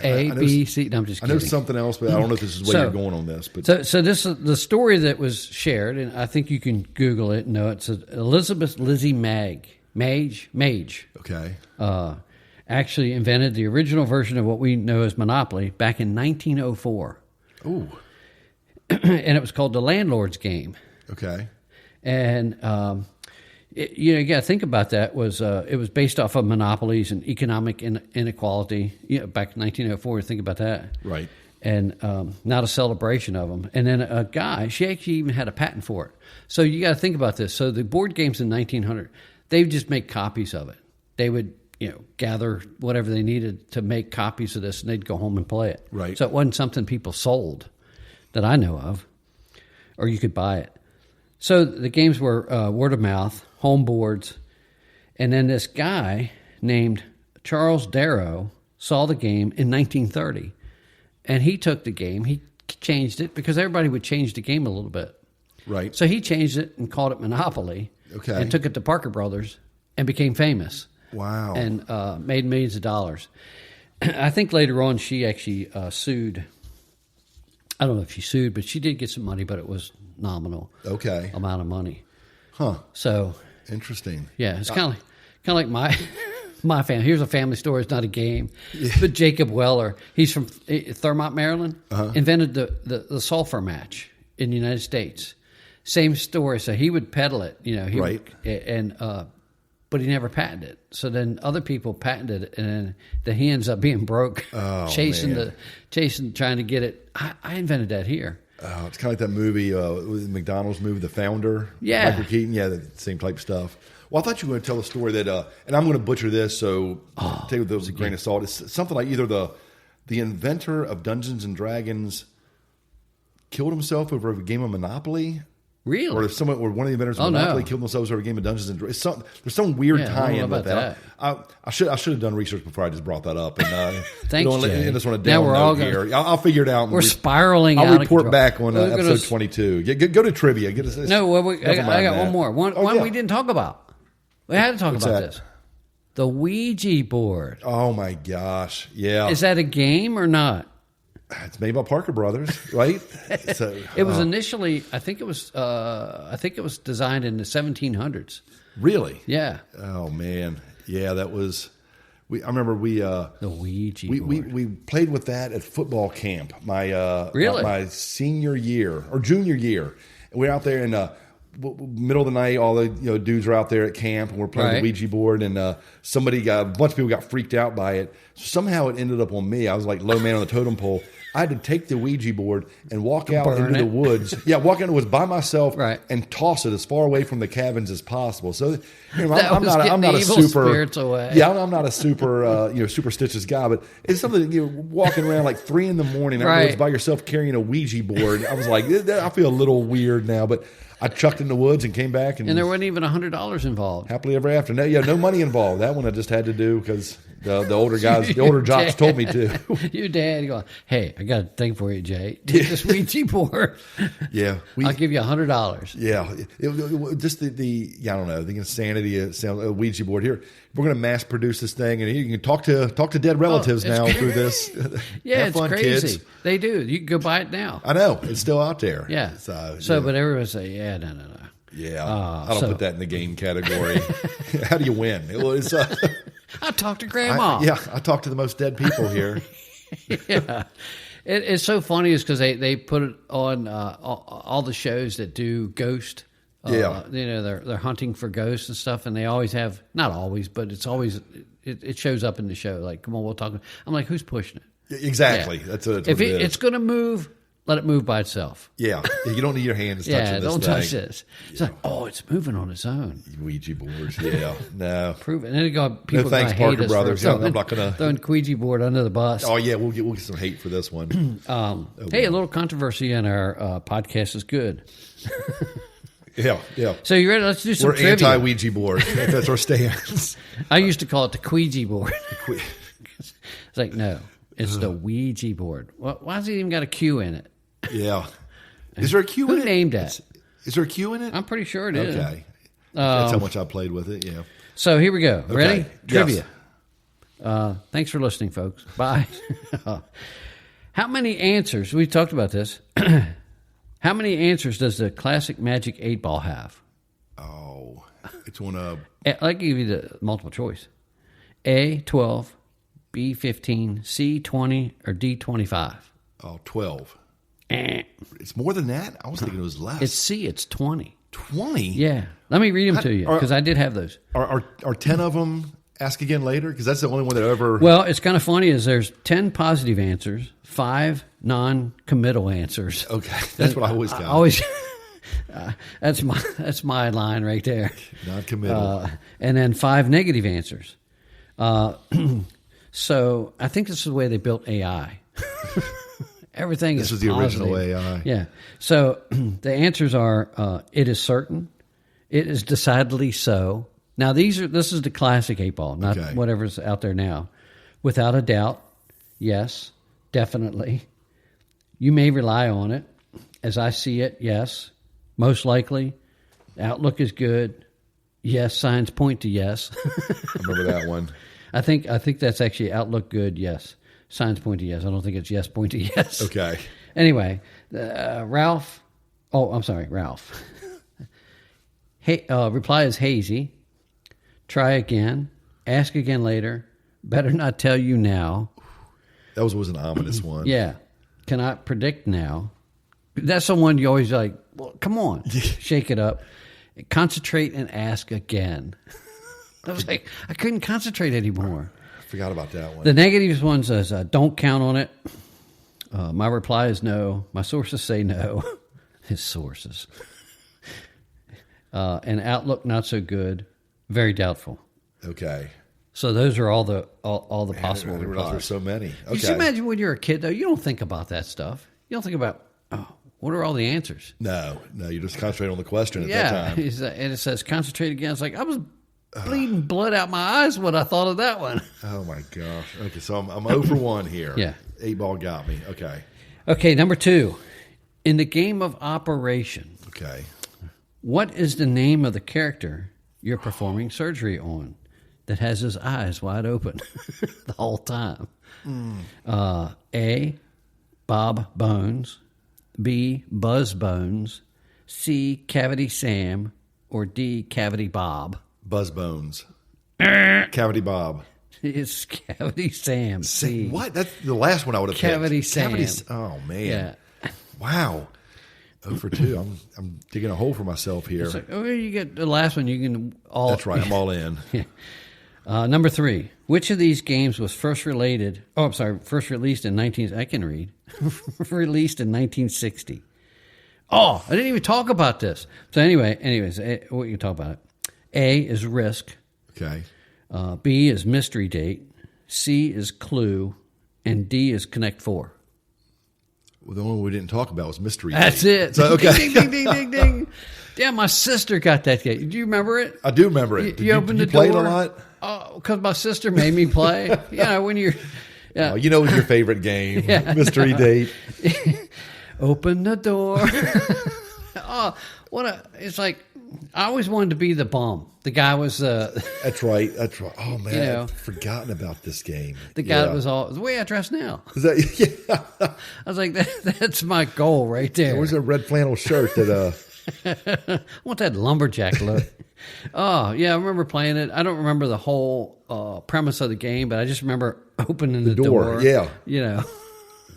B, C. No, I'm just kidding. I know something else, but I don't know if this is where you're going on this. But so this is the story that was shared, and I think you can Google it and know it's Elizabeth Lizzie Mage. Okay. Actually invented the original version of what we know as Monopoly back in 1904. Ooh. And it was called the Landlord's Game. Okay. And you got to think about that. It was based off of monopolies and economic inequality. Back in 1904. Think about that. Right. And not a celebration of them. And then a guy, she actually even had a patent for it. So you got to think about this. So the board games in 1900, they would just make copies of it. They would gather whatever they needed to make copies of this, and they'd go home and play it. Right. So it wasn't something people sold that I know of, or you could buy it. So the games were word of mouth, home boards, and then this guy named Charles Darrow saw the game in 1930, and he took the game, he changed it, because everybody would change the game a little bit. Right. So he changed it and called it Monopoly, and took it to Parker Brothers and became famous. Wow. And made millions of dollars. I think later on she actually sued. I don't know if she sued, but she did get some money, but it was nominal. Okay. Amount of money. Huh. So Interesting. Yeah, it's kind of like my family. Here's a family story. It's not a game. Yeah. But Jacob Weller, he's from Thurmont, Maryland, invented the sulfur match in the United States. Same story. So he would peddle it, right. But he never patented it. So then other people patented it, and then he ends up being broke, chasing, trying to get it. I invented that here. Oh, it's kind of like that movie, the McDonald's movie, The Founder. Yeah. Michael Keaton. Yeah, the same type stuff. Well, I thought you were going to tell a story that, and I'm going to butcher this, so take it with a grain of salt. It's something like either the inventor of Dungeons and Dragons killed himself over a game of Monopoly. Really? Or one of the inventors of Monopoly killed themselves over a game of Dungeons and Dragons. There's some weird tie-in with that. I should have done research before I just brought that up. And thanks, Jay. Just want to down note here. I'll figure it out. We're spiraling. I'll report back on episode 22. Go to trivia. I got one more. One we didn't talk about. We had to talk about this. The Ouija board. Oh my gosh! Yeah. Is that a game or not? It's made by Parker Brothers, right? It was initially, I think it was designed in the 1700s. Really? Yeah. Oh man, yeah, that was. I remember the Ouija board. We played with that at football camp. My senior year or junior year, and we were out there in middle of the night. All the dudes are out there at camp, and we're playing the Ouija board, and a bunch of people got freaked out by it. Somehow it ended up on me. I was like low man on the totem pole. I had to take the Ouija board and walk out into the woods. Yeah, walk into the woods by myself and toss it as far away from the cabins as possible. So I'm not a super superstitious guy, but it's something walking around like 3 a.m. out by yourself carrying a Ouija board. I was like, I feel a little weird now, but I chucked in the woods and came back, and there wasn't even $100 involved. Happily ever after. No money involved. That one I just had to do because the older guys, the older jocks told me to. Your dad going, hey, I got a thing for you, Jay. Take this Ouija board. Yeah, I'll give you $100. Yeah, just I don't know, the insanity of a Ouija board here. We're going to mass produce this thing, and you can talk to dead relatives now through this. Yeah, Have it's fun, crazy. Kids. They do. You can go buy it now. I know it's still out there. Yeah. But everyone say, yeah, no. Yeah, I don't put that in the game category. How do you win? I talked to Grandma. I talked to the most dead people here. Yeah. It's so funny is because they put it on all the shows that do ghost. They're hunting for ghosts and stuff, and they always have, not always, but it's always it shows up in the show. Like, come on, we'll talk. I'm like, who's pushing it? Exactly. Yeah. That's what it is. It's going to move. Let it move by itself. Yeah. You don't need your hands touching this thing. Yeah, don't touch this. It's like, it's moving on its own. Ouija boards. Yeah. No. Prove it. And then people thanks, Parker Brothers. I'm not going to throwing Ouija board under the bus. Oh yeah, we'll get some hate for this one. A little controversy in our podcast is good. Yeah. So you ready? Let's do some trivia. We're anti-Ouija board. That's our stance. I used to call it the Ouija board. It's like, no, it's the Ouija board. Why has it even got a Q in it? Yeah. Is there a Q in it? Who named that? Is there a Q in it? I'm pretty sure it is. Okay. That's how much I played with it, yeah. So here we go. Okay. Ready? Trivia. Yes. Thanks for listening, folks. Bye. How many answers, we talked about this, how many answers does the classic Magic 8 Ball have? Oh, it's one of... I'll give you the multiple choice. A, 12, B, 15, C, 20, or D, 25. Oh, 12. It's more than that? I was thinking it was less. It's C, it's 20. 20? Yeah. Let me read them to you, because I did have those. Are 10 of them ask again later? Because that's the only one that ever... Well, it's kind of funny is there's 10 positive answers, 5 non-committal answers. Okay. That's what I always got. That's my line right there. Non-committal. And then 5 negative answers. So I think this is the way they built AI. Everything this is the positive. Original AI. Yeah. So the answers are: it is certain, it is decidedly so. Now this is the classic 8 Ball, not whatever's out there now. Without a doubt, yes, definitely. You may rely on it. As I see it, yes. Most likely, the outlook is good. Yes, signs point to yes. I remember that one. I think that's actually outlook good. Yes. Signs point to yes. I don't think it's yes point to yes. Okay. Anyway, Ralph. Oh, I'm sorry, Ralph. reply is hazy. Try again. Ask again later. Better not tell you now. That was an ominous one. Yeah. Cannot predict now. That's the one you always like, well, come on. Shake it up. Concentrate and ask again. I was like, I couldn't concentrate anymore. I forgot about that one. The negatives one says, don't count on it. My reply is no. My sources say no. His sources. And outlook, not so good. Very doubtful. Okay. So those are all the possible I didn't realize replies. there's so many. Okay. Can you imagine when you're a kid, though, you don't think about that stuff. You don't think about, what are all the answers? No, you just concentrate on the question at that time. And it says concentrate again. It's like, I was bleeding blood out my eyes when I thought of that one. Oh, my gosh. Okay, so I'm 0 for 1 here. Yeah. 8 ball got me. Okay. Okay, number 2. In the game of Operation, Okay. what is the name of the character you're performing surgery on that has his eyes wide open the whole time? A, Bob Bones. B, Buzz Bones. C, Cavity Sam. Or D, Cavity Bob. Buzz Bones. Cavity Bob. It's Cavity Sam. C. What? That's the last one I would have Cavity picked. Sam. Oh, man. Yeah. Wow. 0 for 2. I'm digging a hole for myself here. So, you get the last one. You can all. That's right. I'm all in. Number 3. Which of these games was first released in 19? I can read. Released in 1960. Oh, I didn't even talk about this. So anyways, what you talk about it? A is Risk. Okay. B is Mystery Date. C is Clue, and D is Connect 4. Well, the one we didn't talk about was Mystery That's Date. it. So, okay. Ding, ding, ding, ding, ding. Yeah, my sister got that game. Do you remember it? I do remember it. You opened the door. Play it a lot? Oh, because my sister made me play. When you're... Yeah. Oh, you know it was your favorite game, Mystery Date. Open the door. It's like, I always wanted to be the bum. The guy was... That's right. Oh, man, I've forgotten about this game. The guy that was all... The way I dress now. Is that, yeah. I was like, that's my goal right there. There was a red flannel shirt that... I want that lumberjack look. Oh, yeah, I remember playing it. I don't remember the whole premise of the game, but I just remember opening the door. Yeah.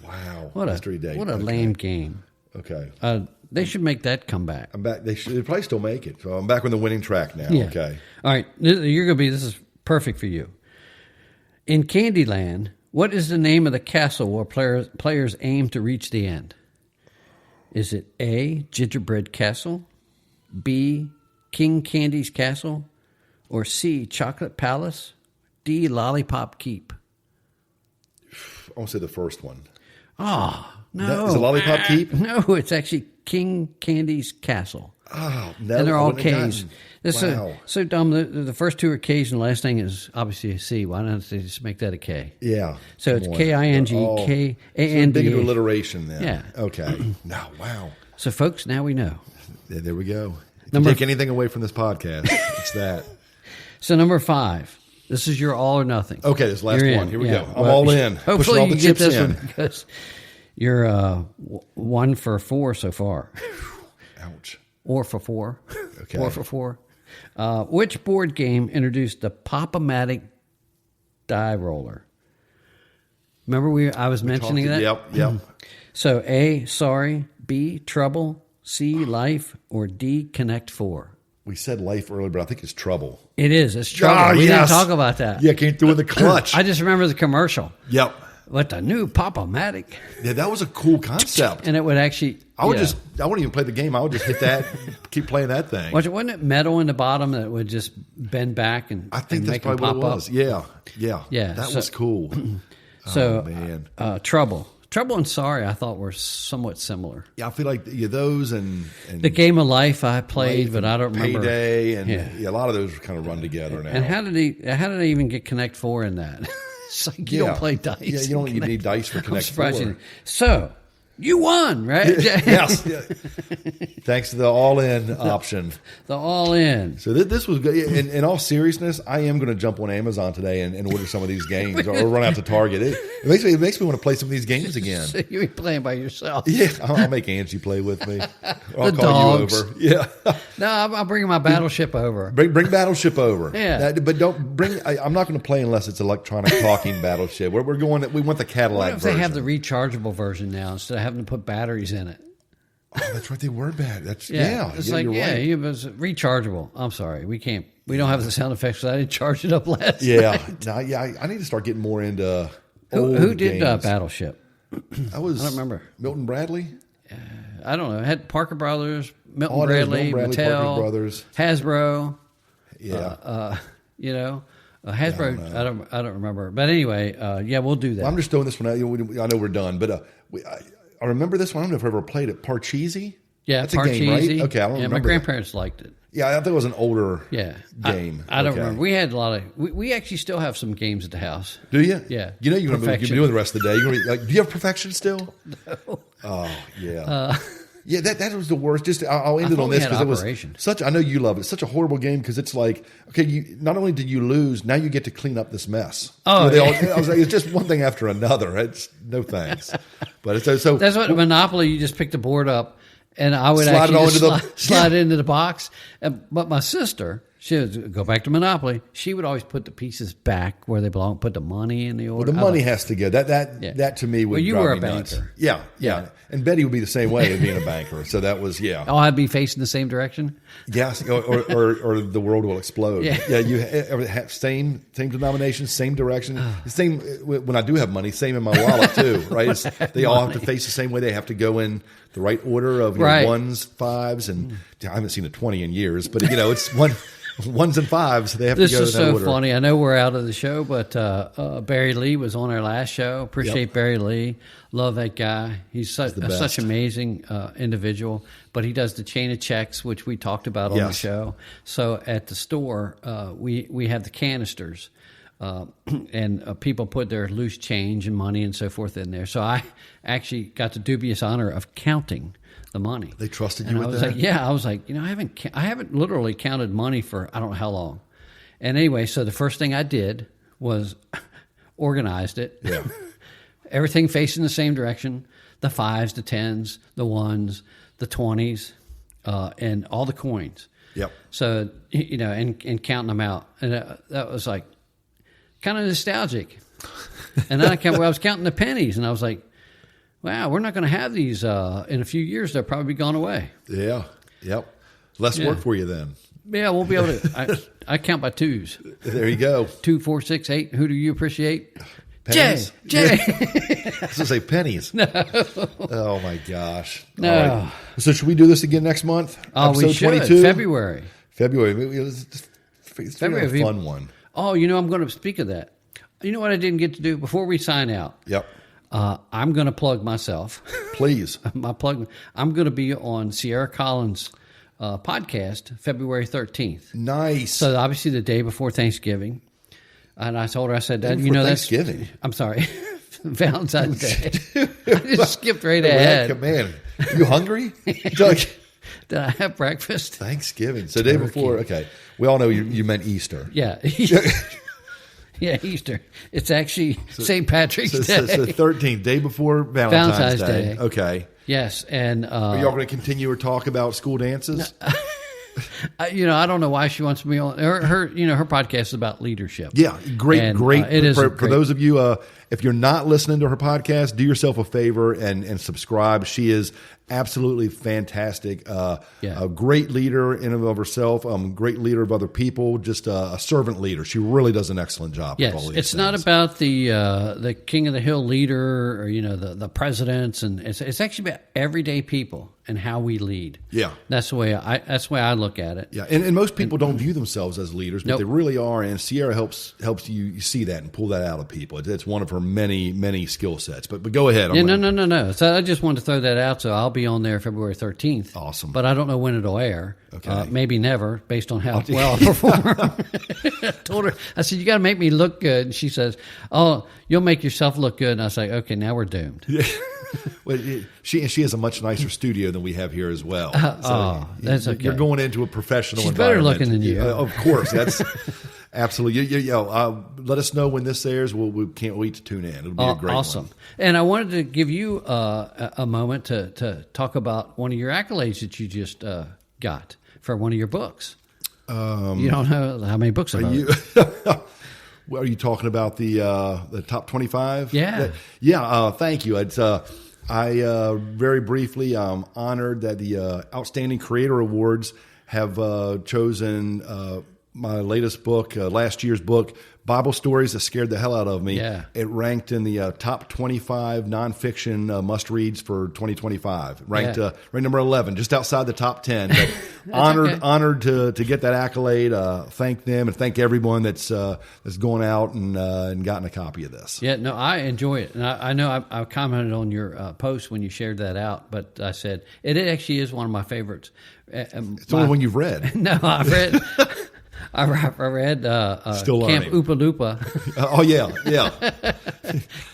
Wow. Mystery Date. What a lame game. Okay. They should make that come back. I'm back. They'd probably still make it. So I'm back on the winning track now. Yeah. Okay. All right. This is perfect for you. In Candyland, what is the name of the castle where players aim to reach the end? Is it A, Gingerbread Castle, B, King Candy's Castle, or C, Chocolate Palace, D, Lollipop Keep? I want to say the first one. Oh, no. Is it Lollipop Keep? No, it's actually King Candy's Castle. Oh, no. And they're all K's. Wow. So dumb. The first two are K's, and the last thing is obviously a C. Why don't they just make that a K? Yeah. So it's K-I-N-G, K-A-N-D. Big into alliteration then. Yeah. Okay. No, wow. So, folks, now we know. There we go. If you take anything away from this podcast, it's that. So, number 5. This is your all or nothing. Okay, this last one. Here we go. I'm well, all in. Hopefully all you the get chips this in. one because you're 1 for 4 so far. Ouch. Or for 4. Okay. 4 for 4. Which board game introduced the Pop-O-Matic die roller? Remember I was mentioning that? Yep. So A, Sorry, B, Trouble, C, Life, or D, Connect 4? We said Life earlier, but I think it's Trouble. It is. It's Trouble. We didn't talk about that. Yeah, came through in the clutch. I just remember the commercial. Yep. With the new Pop-O-Matic. Yeah, that was a cool concept. And it would actually... I wouldn't even play the game. I would just hit that, keep playing that thing. Wasn't it metal in the bottom that would just bend back and I think and that's make them probably pop what it was. up? Yeah. That was cool. So, man. Trouble and Sorry I thought were somewhat similar. Yeah, I feel like those and the Game of Life I played, but I don't remember. Payday and a lot of those kind of run together now. And how did they even get Connect 4 in that? It's like you don't play dice. Yeah, you need dice for Connect 4. So, You won, right? Yes. Yeah. Thanks to the all-in option. The all-in. So this was good. In all seriousness, I am going to jump on Amazon today and order some of these games or run out to Target. It makes me want to play some of these games again. So you're playing by yourself. Yeah, I'll make Angie play with me. Or I'll The call dogs. you over. Yeah. No, I'm bringing my Battleship over. Bring Battleship over. Yeah. But don't bring. I'm not going to play unless it's electronic talking Battleship. We're going. We want the Cadillac What if version. they have the rechargeable version now instead of having to put batteries in it? Oh, that's right. They were bad. That's It's you're right. it was rechargeable. I'm sorry, we can't. We don't have the sound effects. I didn't charge it up last. Yeah. night. No, yeah. I need to start getting more into. Who did games. Battleship? I don't remember. Milton Bradley. I don't know. It had Parker Brothers, Milton Oh, there's Bradley, Milton Bradley, Mattel, Parker Brothers. Hasbro. Yeah. Hasbro. I don't remember. But anyway, we'll do that. I'm just throwing this one out. I know we're done, but I remember this one. I don't know if I ever played it. Parcheesi. Yeah, that's a game, right? Okay, I don't remember. My grandparents liked it. Yeah, I think it was an older game. I don't remember. We had a lot of. We actually still have some games at the house. Do you? Yeah. You know you're going to be doing the rest of the day. You're gonna be, do you have Perfection still? No. Oh yeah. Yeah, that was the worst. Just I'll end it on this because it was such. I know you love it. It's such a horrible game because it's like, okay, you not only did you lose, now you get to clean up this mess. Oh, I was like, it's just one thing after another. It's no thanks. But it's so that's what Monopoly. You just pick the board up, and I would slide actually slide it into the box. But my sister, she would go back to Monopoly. She would always put the pieces back where they belong. Put the money in the order. Well, the money has to go. That to me would. Well, you drive were a me banker. Nuts. Yeah. And Betty would be the same way of being a banker. So that was Oh, I'd be facing the same direction. Yes, or the world will explode. Yeah. You have same denomination, same direction, same. When I do have money, same in my wallet too, right? They all have to face the same way. They have to go in the right order of ones, fives, and I haven't seen a 20 in years, but it's ones and fives. They have to go in that order. This is so funny. I know we're out of the show, but Barry Lee was on our last show. Appreciate Barry Lee. Love that guy. He's such amazing individual. But he does the chain of checks, which we talked about on the show. So at the store, we have the canisters. And people put their loose change and money and so forth in there. So I actually got the dubious honor of counting the money. They trusted you with that? I was like, I haven't literally counted money for I don't know how long. And anyway, so the first thing I did was organized it. Yeah. Everything facing the same direction, the fives, the tens, the ones, the 20s, and all the coins. Yep. So, and counting them out. And that was like kind of nostalgic. And then I was counting the pennies, and I was like, wow, we're not going to have these in a few years. They'll probably be gone away. Yeah. Yep. Less work for you then. Yeah, we'll be able to. I count by twos. There you go. 2, 4, 6, 8. Who do you appreciate? Pennies? Jay. I was going to say pennies. No. Oh, my gosh. No. All right. So should we do this again next month? Oh, we should. 22? February. It's a fun one. Oh, I'm going to speak of that. You know what I didn't get to do before we sign out? Yep. I'm going to plug myself. Please. I'm going to be on Sierra Collins' podcast February 13th. Nice. So obviously the day before Thanksgiving. And I told her, I said, that's Thanksgiving. I'm sorry, Valentine's Day. I just skipped right ahead. Man, you hungry? Did I have breakfast? Thanksgiving. So the day before, okay. We all know you meant Easter. Yeah. Yeah, Easter. It's actually St. Patrick's Day. So 13th, day before Valentine's Day. Okay. Yes. And are y'all going to continue or talk about school dances? I don't know why she wants me on her podcast is about leadership. Yeah, great. It is for those of you, if you're not listening to her podcast, do yourself a favor and subscribe. She is absolutely fantastic. A great leader in and of herself. Great leader of other people. Just a servant leader. She really does an excellent job. Yes, with all these it's things. not about the king of the hill leader or the presidents, and it's actually about everyday people and how we lead. Yeah, that's the way I look at it. Yeah, and most people don't view themselves as leaders, but they really are. And Sierra helps you see that and pull that out of people. It's one of her many skill sets. But go ahead. No. So I just wanted to throw that out. So I'll be on there February 13th. Awesome. But I don't know when it'll air. Okay. Maybe never, based on how well I perform. I told her, I said, you got to make me look good. And she says, oh, you'll make yourself look good. And I was like, okay, now we're doomed. Well, she has a much nicer studio than we have here as well. That's okay. You're going into a professional She's better environment. looking than you. Of course, that's absolutely. Let us know when this airs. We can't wait to tune in. It'll be a great awesome. one. And I wanted to give you a moment to talk about one of your accolades that you just got for one of your books. You don't know how many books about it. Are you talking about the top 25? Yeah. Thank you. It's I very briefly honored that the Outstanding Creator Awards have chosen my latest book, last year's book, Bible Stories That Scared the Hell Out of Me. Yeah. It ranked in the top 25 nonfiction must-reads for 2025. Ranked number 11, just outside the top 10. But honored to get that accolade. Thank them and thank everyone that's going out and gotten a copy of this. Yeah, no, I enjoy it. And I know I commented on your post when you shared that out, but I said, it actually is one of my favorites. It's the only one you've read. No, I've read... I read Still Camp learning. Oompa Loompa. Oh, yeah.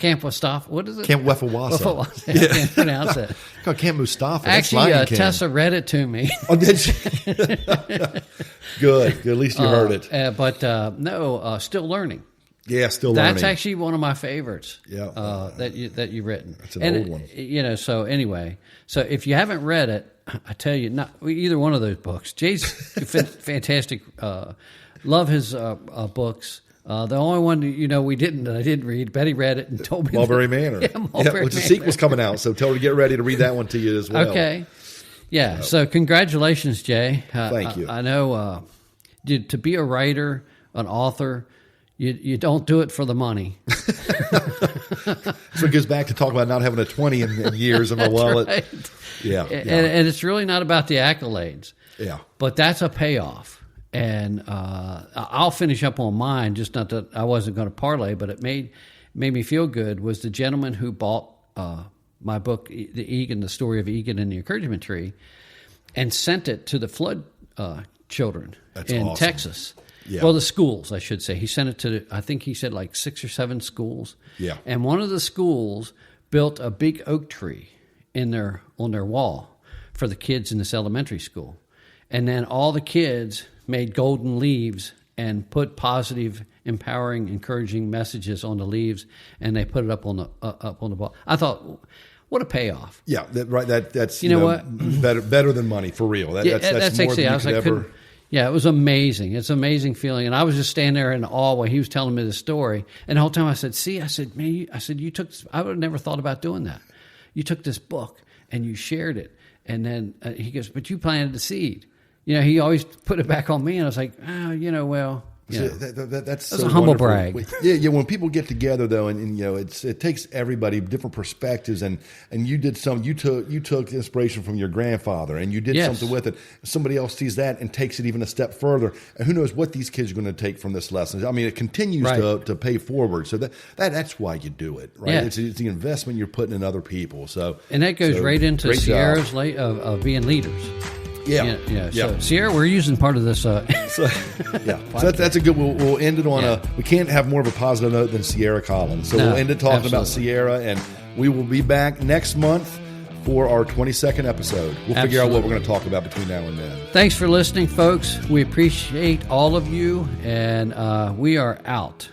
Camp Mustafa. What is it? Camp Wefawasa. I can't pronounce it. Camp Mustafa. Actually, Tessa read it to me. Oh, did she? Good. At least you heard it. But Still Learning. Yeah, Still Learning. That's actually one of my favorites. Yeah. That you've written. It's an old one. So anyway, so if you haven't read it, I tell you, not either one of those books. Jay's fantastic. Love his books. The only one I didn't read. Betty read it and told me. Mulberry Manor. Which the sequel's coming out, so tell her to get ready to read that one to you as well. Okay. Yeah. So congratulations, Jay. Thank you. I know to be a writer, an author. You don't do it for the money. So it goes back to talk about not having a 20 in years in my wallet. Right. Yeah. And it's really not about the accolades. Yeah. But that's a payoff. And I'll finish up on mine, just not that I wasn't going to parlay, but it made me feel good, was the gentleman who bought my book, The Story of Egan and the Encouragement Tree, and sent it to the flood children in awesome. Texas. Yeah. Well, the schools, I should say. He sent it to, I think he said like 6 or 7 schools. Yeah. And one of the schools built a big oak tree on their wall for the kids in this elementary school. And then all the kids made golden leaves and put positive, empowering, encouraging messages on the leaves, and they put it up on the wall. I thought, what a payoff! Yeah, that's what, better than money for real. That's more actually, than I was you like, could ever. Yeah, it was amazing. It's an amazing feeling. And I was just standing there in awe while he was telling me the story. And the whole time I said, you took this, I would have never thought about doing that. You took this book and you shared it. And then he goes, but you planted the seed. He always put it back on me. And I was like, that's so a humble wonderful. brag. Yeah. When people get together though, and it takes everybody different perspectives, and you did you took inspiration from your grandfather, and you did something with it. Somebody else sees that and takes it even a step further, and who knows what these kids are going to take from this lesson. I mean, it continues to pay forward. So that's why you do it, right? Yeah. It's the investment you're putting in other people. So and that goes right into Sierra's of being leaders. Yeah. So Sierra, we're using part of this. So that's a good. We'll end it on we can't have more of a positive note than Sierra Collins. So we'll end it talking about Sierra, and we will be back next month for our 22nd episode. We'll figure out what we're going to talk about between now and then. Thanks for listening, folks. We appreciate all of you, and we are out.